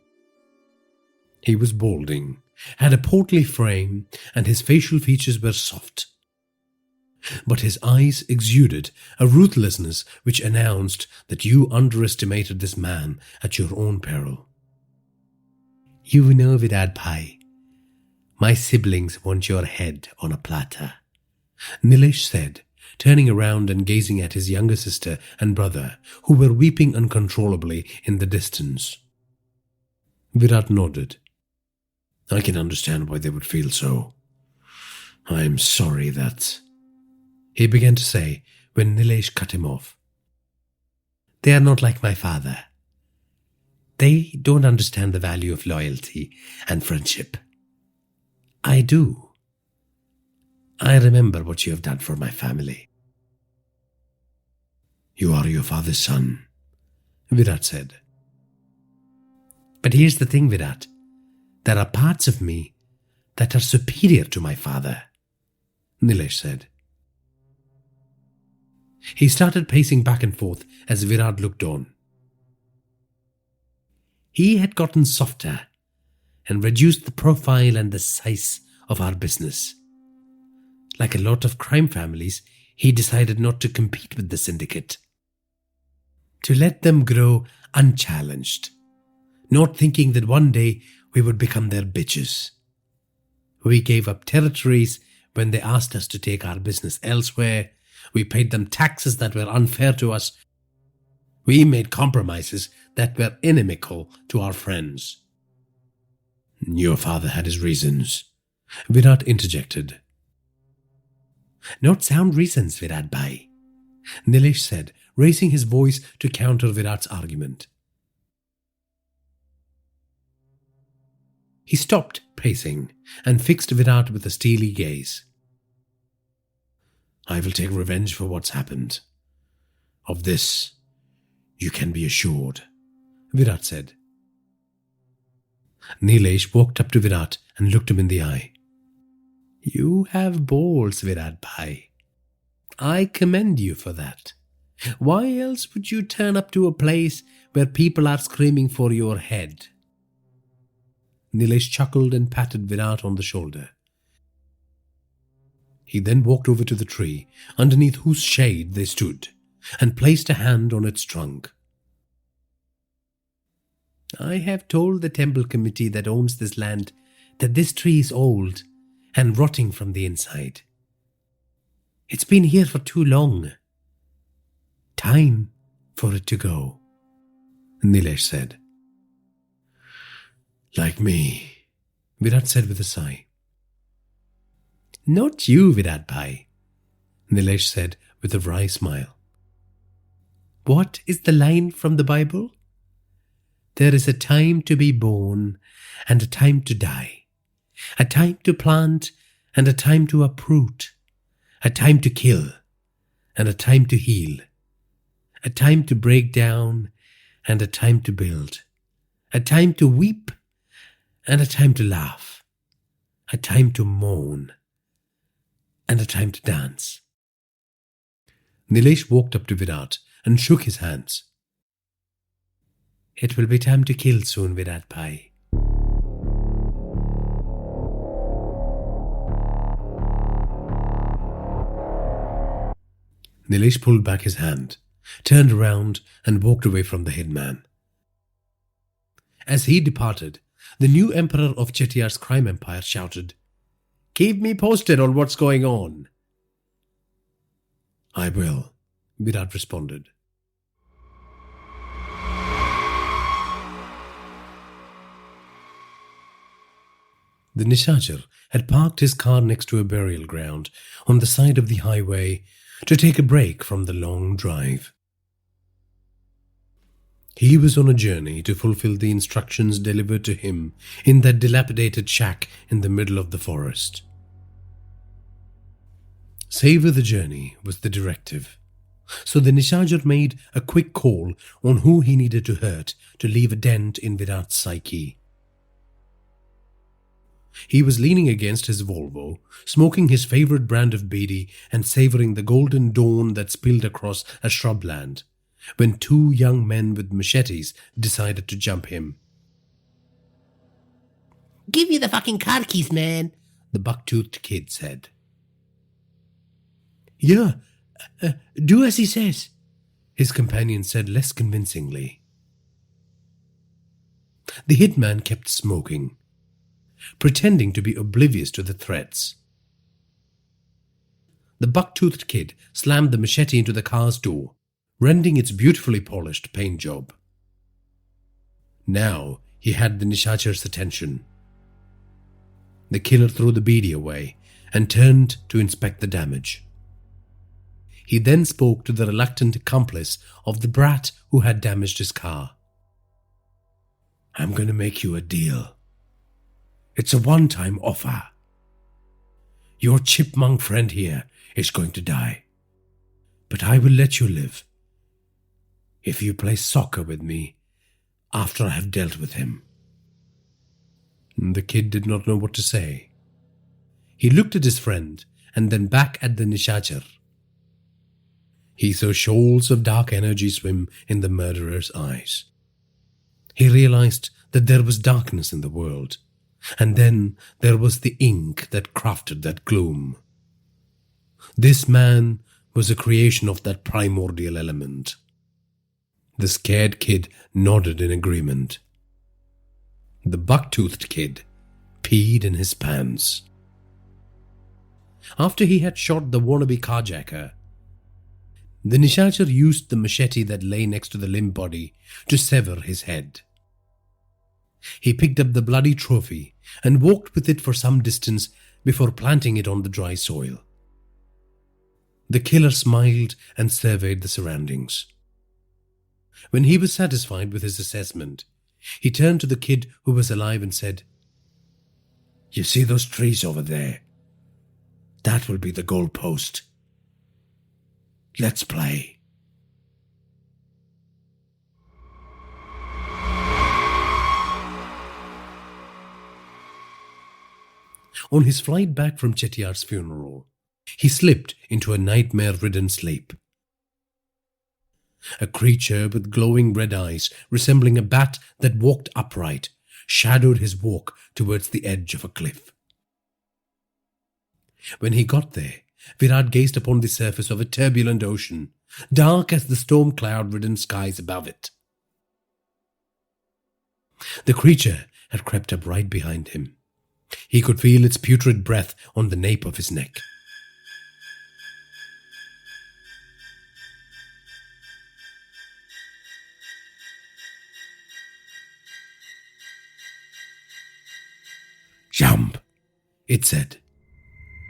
He was balding, had a portly frame, and his facial features were soft. But his eyes exuded a ruthlessness which announced that you underestimated this man at your own peril. "You know, Virat Bhai, my siblings want your head on a platter," Nilesh said, turning around and gazing at his younger sister and brother, who were weeping uncontrollably in the distance. Virat nodded. "I can understand why they would feel so. I'm sorry that," he began to say when Nilesh cut him off. "They are not like my father. They don't understand the value of loyalty and friendship. I do. I remember what you have done for my family." "You are your father's son," Virat said. "But here's the thing, Virat. There are parts of me that are superior to my father," Nilesh said. He started pacing back and forth as Virat looked on. He had gotten softer and reduced the profile and the size of our business. Like a lot of crime families, he decided not to compete with the syndicate. To let them grow unchallenged, not thinking that one day we would become their bitches. We gave up territories when they asked us to take our business elsewhere. We paid them taxes that were unfair to us. We made compromises that were inimical to our friends. "Your father had his reasons," Virat interjected. "Not sound reasons, Virat Bhai," Nilesh said, raising his voice to counter Virat's argument. He stopped pacing and fixed Virat with a steely gaze. "I will take revenge for what's happened. Of this, you can be assured," Virat said. Nilesh walked up to Virat and looked him in the eye. "You have balls, Virat Bhai. I commend you for that. Why else would you turn up to a place where people are screaming for your head?" Nilesh chuckled and patted Virat on the shoulder. He then walked over to the tree underneath whose shade they stood and placed a hand on its trunk. "I have told the temple committee that owns this land that this tree is old and rotting from the inside. It's been here for too long. Time for it to go," Nilesh said. "Like me," Virat said with a sigh. "Not you, Virat Bhai," Nilesh said with a wry smile. "What is the line from the Bible? There is a time to be born and a time to die, a time to plant and a time to uproot, a time to kill and a time to heal, a time to break down and a time to build, a time to weep and a time to laugh, a time to mourn and a time to dance." Nilesh walked up to Virat and shook his hands. "It will be time to kill soon, Virat Bhai." Nilesh pulled back his hand, turned around and walked away from the headman. As he departed, the new emperor of Chettiar's crime empire shouted, "Keep me posted on what's going on." I will, Virat responded. The Nishachar had parked his car next to a burial ground on the side of the highway to take a break from the long drive. He was on a journey to fulfill the instructions delivered to him in that dilapidated shack in the middle of the forest. Savor the journey was the directive, so the Nishachar made a quick call on who he needed to hurt to leave a dent in Virat's psyche. He was leaning against his Volvo, smoking his favorite brand of bidi and savoring the golden dawn that spilled across a shrubland, when two young men with machetes decided to jump him. "Give me the fucking car keys, man," the buck-toothed kid said. "Yeah, do as he says," his companion said less convincingly. The hitman kept smoking, pretending to be oblivious to the threats. The buck-toothed kid slammed the machete into the car's door, rending its beautifully polished paint job. Now he had the Nishachar's attention. The killer threw the bidi away and turned to inspect the damage. He then spoke to the reluctant accomplice of the brat who had damaged his car. "I'm going to make you a deal. It's a one-time offer. Your chipmunk friend here is going to die, but I will let you live if you play soccer with me after I have dealt with him." The kid did not know what to say. He looked at his friend and then back at the Nishachar. He saw shoals of dark energy swim in the murderer's eyes. He realized that there was darkness in the world, and then there was the ink that crafted that gloom. This man was a creation of that primordial element. The scared kid nodded in agreement. The buck-toothed kid peed in his pants. After he had shot the wannabe carjacker, the Nishachar used the machete that lay next to the limp body to sever his head. He picked up the bloody trophy and walked with it for some distance before planting it on the dry soil. The killer smiled and surveyed the surroundings. When he was satisfied with his assessment, he turned to the kid who was alive and said, "You see those trees over there? That will be the goal post. Let's play." On his flight back from Chettiar's funeral, he slipped into a nightmare-ridden sleep. A creature with glowing red eyes, resembling a bat that walked upright, shadowed his walk towards the edge of a cliff. When he got there, Virat gazed upon the surface of a turbulent ocean, dark as the storm cloud-ridden skies above it. The creature had crept up right behind him. He could feel its putrid breath on the nape of his neck. "Jump," it said.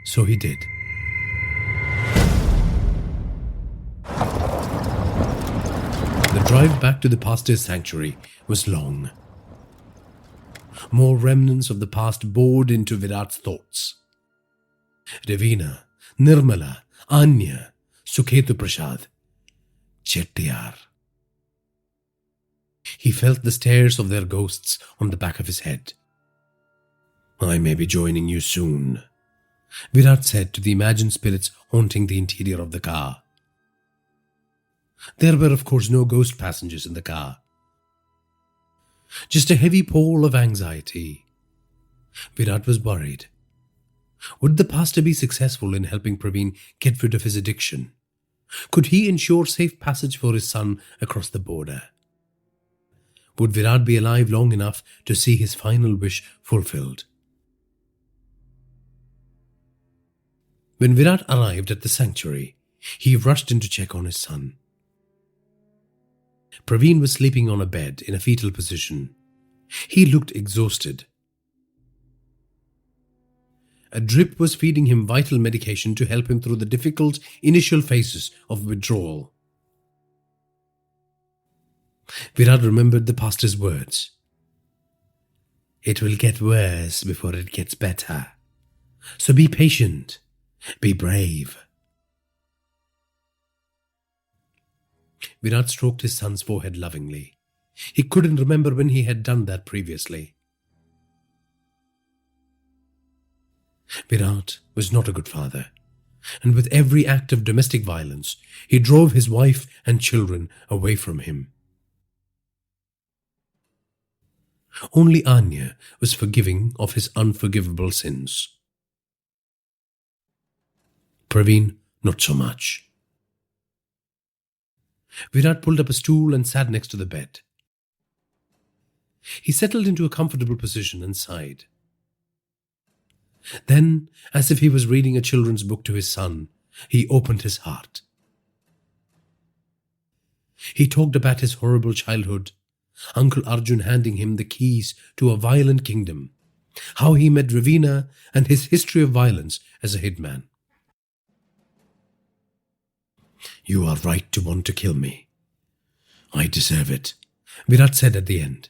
So he did. The drive back to the pastor's sanctuary was long. More remnants of the past bored into Virat's thoughts. Ravina, Nirmala, Anya, Sukhetu Prasad, Chettiar. He felt the stares of their ghosts on the back of his head. "I may be joining you soon," Virat said to the imagined spirits haunting the interior of the car. There were, of course, no ghost passengers in the car. Just a heavy pall of anxiety. Virat was worried. Would the pastor be successful in helping Praveen get rid of his addiction? Could he ensure safe passage for his son across the border? Would Virat be alive long enough to see his final wish fulfilled? When Virat arrived at the sanctuary, he rushed in to check on his son. Praveen was sleeping on a bed in a fetal position. He looked exhausted. A drip was feeding him vital medication to help him through the difficult initial phases of withdrawal. Virat remembered the pastor's words. "It will get worse before it gets better. So be patient. Be brave." Virat stroked his son's forehead lovingly. He couldn't remember when he had done that previously. Virat was not a good father, and with every act of domestic violence, he drove his wife and children away from him. Only Anya was forgiving of his unforgivable sins. Praveen, not so much. Virat pulled up a stool and sat next to the bed. He settled into a comfortable position and sighed. Then, as if he was reading a children's book to his son, he opened his heart. He talked about his horrible childhood, Uncle Arjun handing him the keys to a violent kingdom, how he met Ravina, and his history of violence as a hitman. "You are right to want to kill me. I deserve it," Virat said at the end.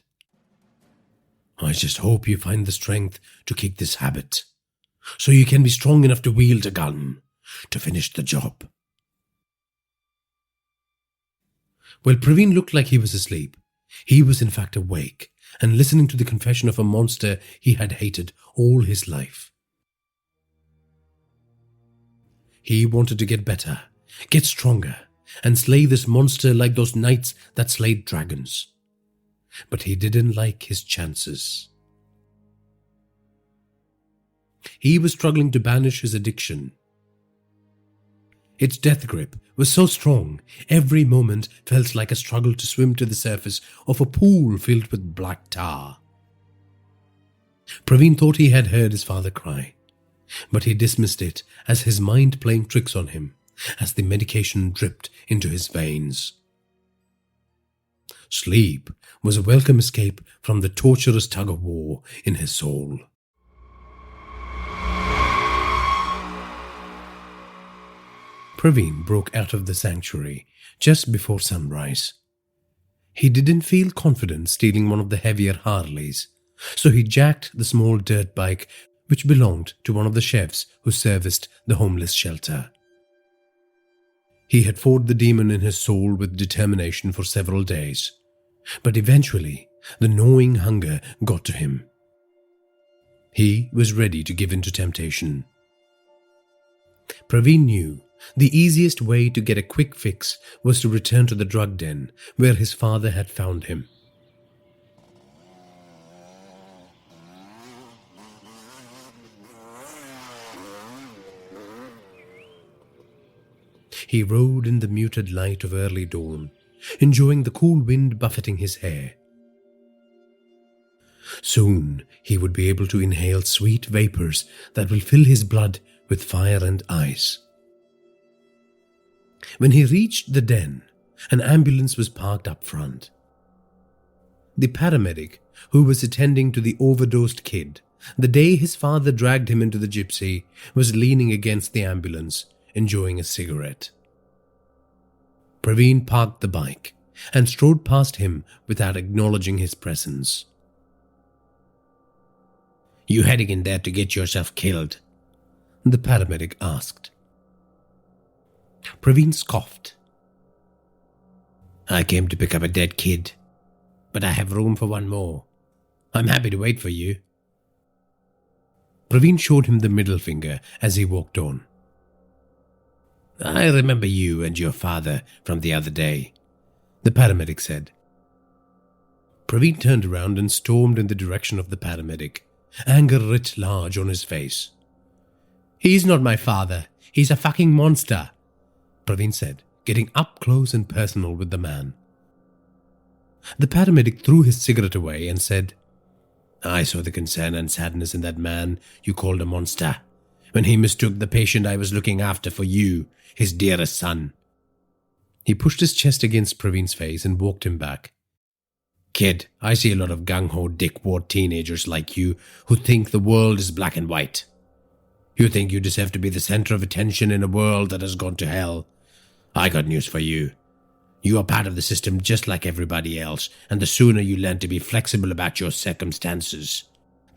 "I just hope you find the strength to kick this habit, so you can be strong enough to wield a gun to finish the job." Well, Praveen looked like he was asleep. He was in fact awake and listening to the confession of a monster he had hated all his life. He wanted to get better, get stronger, and slay this monster like those knights that slayed dragons. But he didn't like his chances. He was struggling to banish his addiction. Its death grip was so strong, every moment felt like a struggle to swim to the surface of a pool filled with black tar. Praveen thought he had heard his father cry, but he dismissed it as his mind playing tricks on him as the medication dripped into his veins. Sleep was a welcome escape from the torturous tug-of-war in his soul. Praveen broke out of the sanctuary just before sunrise. He didn't feel confident stealing one of the heavier Harleys, so he jacked the small dirt bike which belonged to one of the chefs who serviced the homeless shelter. He had fought the demon in his soul with determination for several days, but eventually the gnawing hunger got to him. He was ready to give in to temptation. Praveen knew the easiest way to get a quick fix was to return to the drug den where his father had found him. He rode in the muted light of early dawn, enjoying the cool wind buffeting his hair. Soon he would be able to inhale sweet vapors that will fill his blood with fire and ice. When he reached the den, an ambulance was parked up front. The paramedic, who was attending to the overdosed kid the day his father dragged him into the gypsy, was leaning against the ambulance, enjoying a cigarette. Praveen parked the bike and strode past him without acknowledging his presence. "You heading in there to get yourself killed?" the paramedic asked. Praveen scoffed. "I came to pick up a dead kid, but I have room for one more. I'm happy to wait for you." Praveen showed him the middle finger as he walked on. "I remember you and your father from the other day," the paramedic said. Praveen turned around and stormed in the direction of the paramedic, anger writ large on his face. "He's not my father. He's a fucking monster," Praveen said, getting up close and personal with the man. The paramedic threw his cigarette away and said, "I saw the concern and sadness in that man you called a monster, when he mistook the patient I was looking after for you, his dearest son. He pushed his chest against Praveen's face and walked him back. Kid, I see a lot of gung-ho dickwad teenagers like you who think the world is black and white. You think you deserve to be the center of attention in a world that has gone to hell. I got news for you. You are part of the system just like everybody else, and the sooner you learn to be flexible about your circumstances,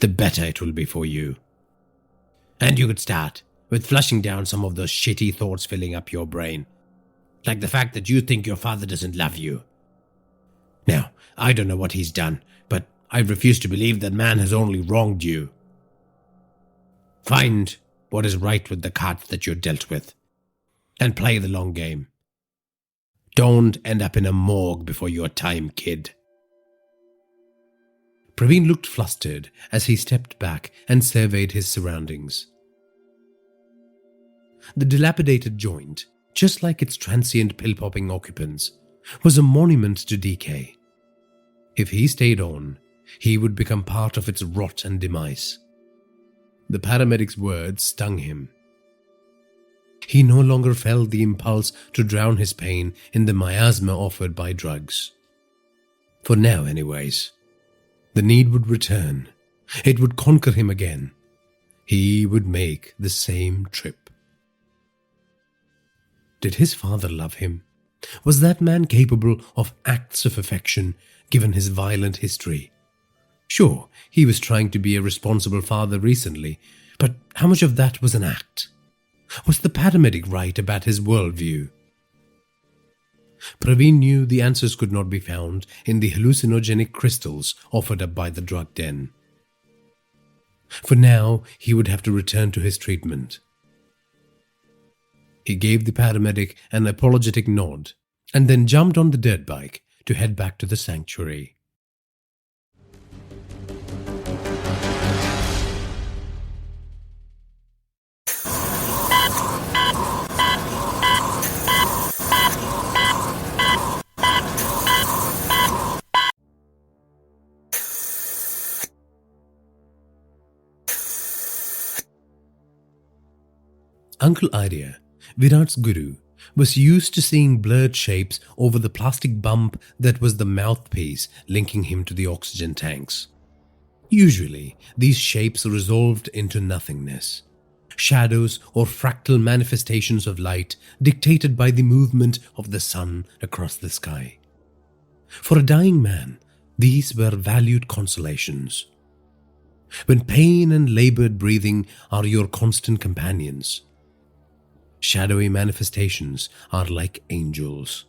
the better it will be for you. And you could start with flushing down some of those shitty thoughts filling up your brain, like the fact that you think your father doesn't love you. Now, I don't know what he's done, but I refuse to believe that man has only wronged you. Find what is right with the cards that you're dealt with, and play the long game. Don't end up in a morgue before your time, kid. Praveen looked flustered as he stepped back and surveyed his surroundings. The dilapidated joint, just like its transient pill-popping occupants, was a monument to decay. If he stayed on, he would become part of its rot and demise. The paramedic's words stung him. He no longer felt the impulse to drown his pain in the miasma offered by drugs. For now, anyways. The need would return. It would conquer him again. He would make the same trip. Did his father love him? Was that man capable of acts of affection, given his violent history? Sure, he was trying to be a responsible father recently, but how much of that was an act? Was the paramedic right about his worldview? Praveen knew the answers could not be found in the hallucinogenic crystals offered up by the drug den. For now, he would have to return to his treatment. He gave the paramedic an apologetic nod and then jumped on the dirt bike to head back to the sanctuary. Uncle Arya, Virat's guru, was used to seeing blurred shapes over the plastic bump that was the mouthpiece linking him to the oxygen tanks. Usually, these shapes resolved into nothingness. Shadows or fractal manifestations of light dictated by the movement of the sun across the sky. For a dying man, these were valued consolations. When pain and labored breathing are your constant companions, shadowy manifestations are like angels.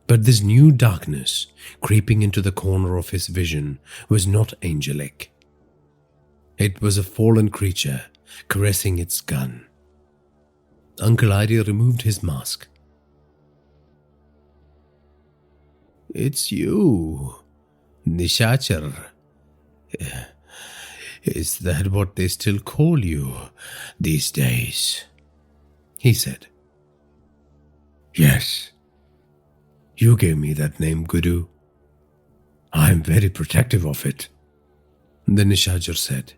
But this new darkness, creeping into the corner of his vision, was not angelic. It was a fallen creature caressing its gun. Uncle Arya removed his mask. It's you, Nishachar. Is that what they still call you these days? He said. Yes. You gave me that name, Guru. I am very protective of it. The Nishajar said.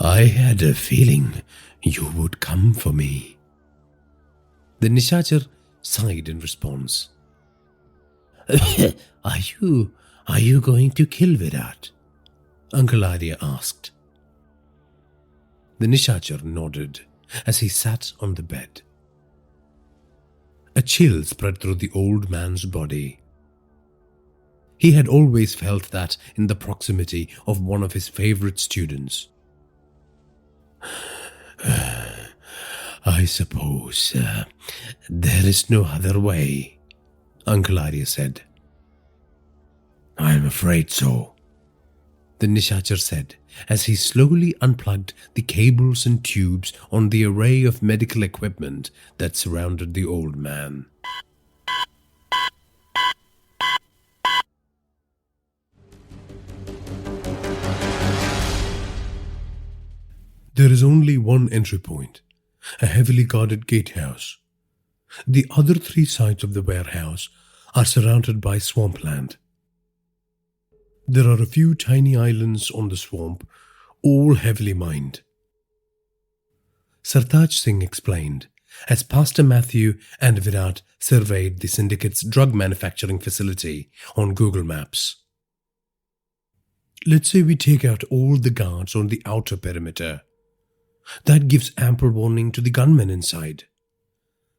I had a feeling you would come for me. The Nishajar sighed in response. Are you going to kill Virat? Uncle Arya asked. The Nishachar nodded as he sat on the bed. A chill spread through the old man's body. He had always felt that in the proximity of one of his favorite students. I suppose there is no other way, Uncle Arya said. I'm afraid so, the Nishachar said as he slowly unplugged the cables and tubes on the array of medical equipment that surrounded the old man. There is only one entry point, a heavily guarded gatehouse. The other three sides of the warehouse are surrounded by swampland. There are a few tiny islands on the swamp, all heavily mined. Sartaj Singh explained as Pastor Matthew and Virat surveyed the syndicate's drug manufacturing facility on Google Maps. Let's say we take out all the guards on the outer perimeter. That gives ample warning to the gunmen inside.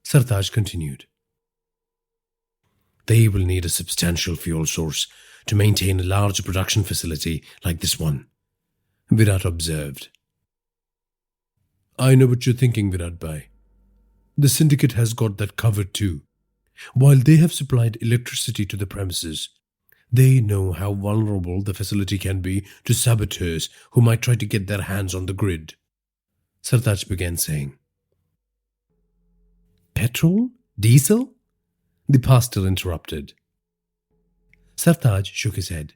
Sartaj continued. They will need a substantial fuel source to maintain a large production facility like this one, Virat observed. I know what you're thinking, Virat Bhai. The syndicate has got that covered too. While they have supplied electricity to the premises, they know how vulnerable the facility can be to saboteurs who might try to get their hands on the grid. Sartaj began saying. Petrol? Diesel? The pastor interrupted. Sartaj shook his head.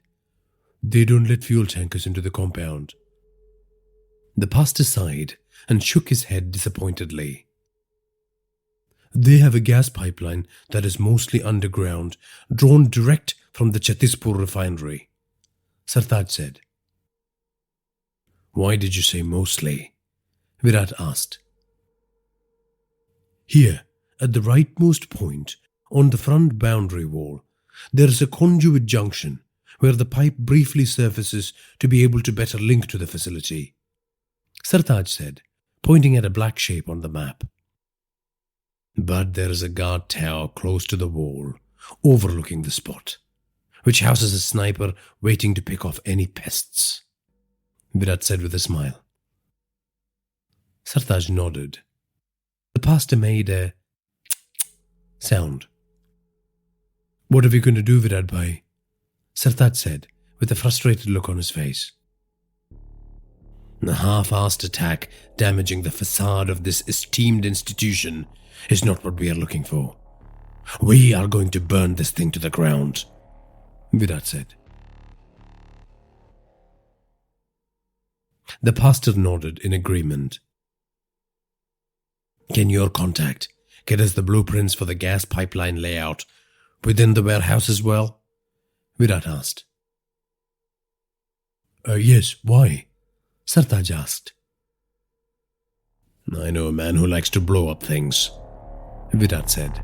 They don't let fuel tankers into the compound. The pastor sighed and shook his head disappointedly. They have a gas pipeline that is mostly underground, drawn direct from the Chhattispur refinery, Sartaj said. Why did you say mostly? Virat asked. Here, at the rightmost point, on the front boundary wall, there is a conduit junction where the pipe briefly surfaces to be able to better link to the facility, Sartaj said, pointing at a black shape on the map. But there is a guard tower close to the wall, overlooking the spot, which houses a sniper waiting to pick off any pests, Virat said with a smile. Sartaj nodded. The pastor made a sound. What are we going to do, Virat Bhai? Sartaj said, with a frustrated look on his face. A half-assed attack damaging the facade of this esteemed institution is not what we are looking for. We are going to burn this thing to the ground, Virat said. The pastor nodded in agreement. Can your contact get us the blueprints for the gas pipeline layout within the warehouse as well? Virat asked. Yes, why? Sartaj asked. I know a man who likes to blow up things, Virat said.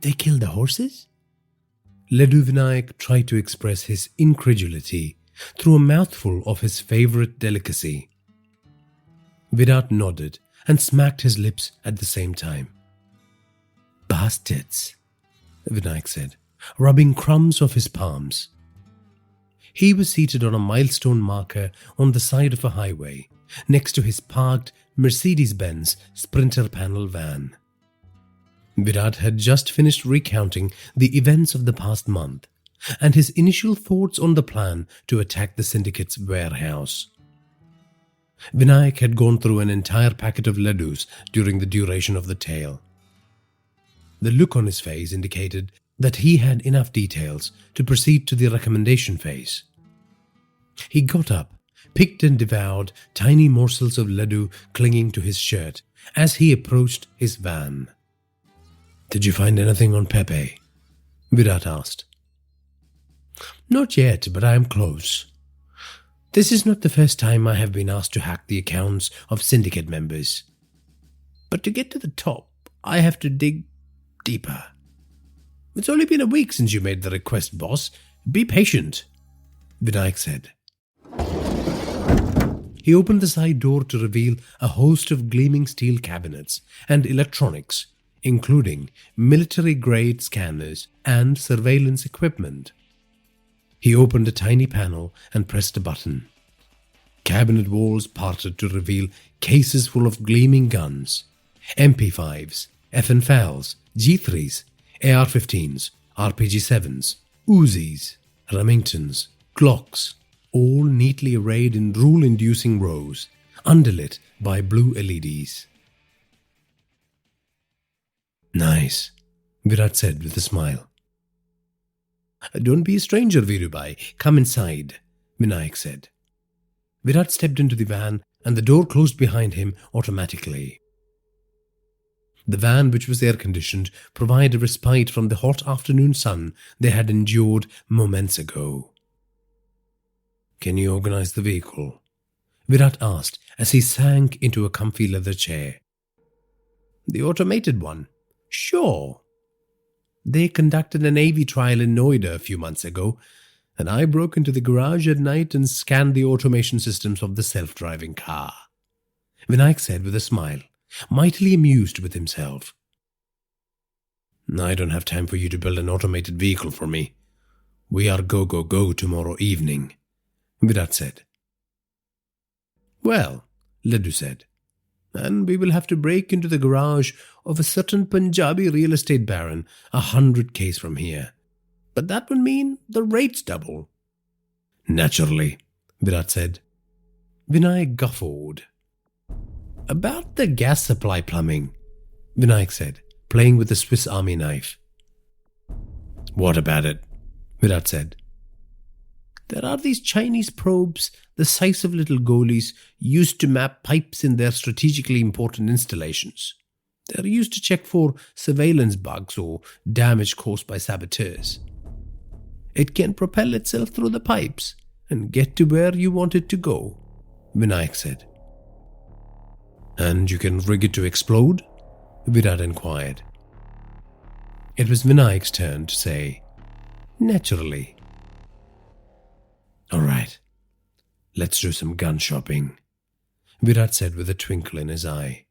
They killed the horses? Laddu Vinayak tried to express his incredulity through a mouthful of his favorite delicacy. Virat nodded and smacked his lips at the same time. Bastards, Vinayak said, rubbing crumbs off his palms. He was seated on a milestone marker on the side of a highway, next to his parked Mercedes-Benz Sprinter panel van. Virat had just finished recounting the events of the past month and his initial thoughts on the plan to attack the syndicate's warehouse. Vinayak had gone through an entire packet of laddus during the duration of the tale. The look on his face indicated that he had enough details to proceed to the recommendation phase. He got up, picked and devoured tiny morsels of laddu clinging to his shirt as he approached his van. Did you find anything on Pepe? Virat asked. Not yet, but I am close. This is not the first time I have been asked to hack the accounts of syndicate members. But to get to the top, I have to dig deeper. It's only been a week since you made the request, boss. Be patient, Vinayak said. He opened the side door to reveal a host of gleaming steel cabinets and electronics, including military-grade scanners and surveillance equipment. He opened a tiny panel and pressed a button. Cabinet walls parted to reveal cases full of gleaming guns, MP5s, FN-FALs, G3s, AR-15s, RPG-7s, Uzis, Remingtons, Glocks, all neatly arrayed in rule-inducing rows, underlit by blue LEDs. Nice, Virat said with a smile. Don't be a stranger, Virubai. Come inside, Vinayak said. Virat stepped into the van and the door closed behind him automatically. The van, which was air-conditioned, provided respite from the hot afternoon sun they had endured moments ago. "Can you organize the vehicle?" Virat asked as he sank into a comfy leather chair. "The automated one? Sure. They conducted an AV trial in Noida a few months ago, and I broke into the garage at night and scanned the automation systems of the self-driving car," Vinayak said with a smile, mightily amused with himself. "I don't have time for you to build an automated vehicle for me. We are go tomorrow evening," Virat said. "Well," Laddu said, "and we will have to break into the garage of a certain Punjabi real estate baron 100 k's from here. But that would mean the rates double." "Naturally," Virat said. Vinayak guffawed. "About the gas supply plumbing," Vinayak said, playing with the Swiss Army knife. "What about it?" Virat said. "There are these Chinese probes the size of little goalies used to map pipes in their strategically important installations. They're used to check for surveillance bugs or damage caused by saboteurs. It can propel itself through the pipes and get to where you want it to go," Vinayak said. "And you can rig it to explode?" Virat inquired. It was Vinayak's turn to say, "Naturally." "All right, let's do some gun shopping," Virat said with a twinkle in his eye.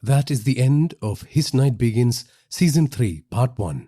That is the end of His Night Begins, Season 3, Part 1.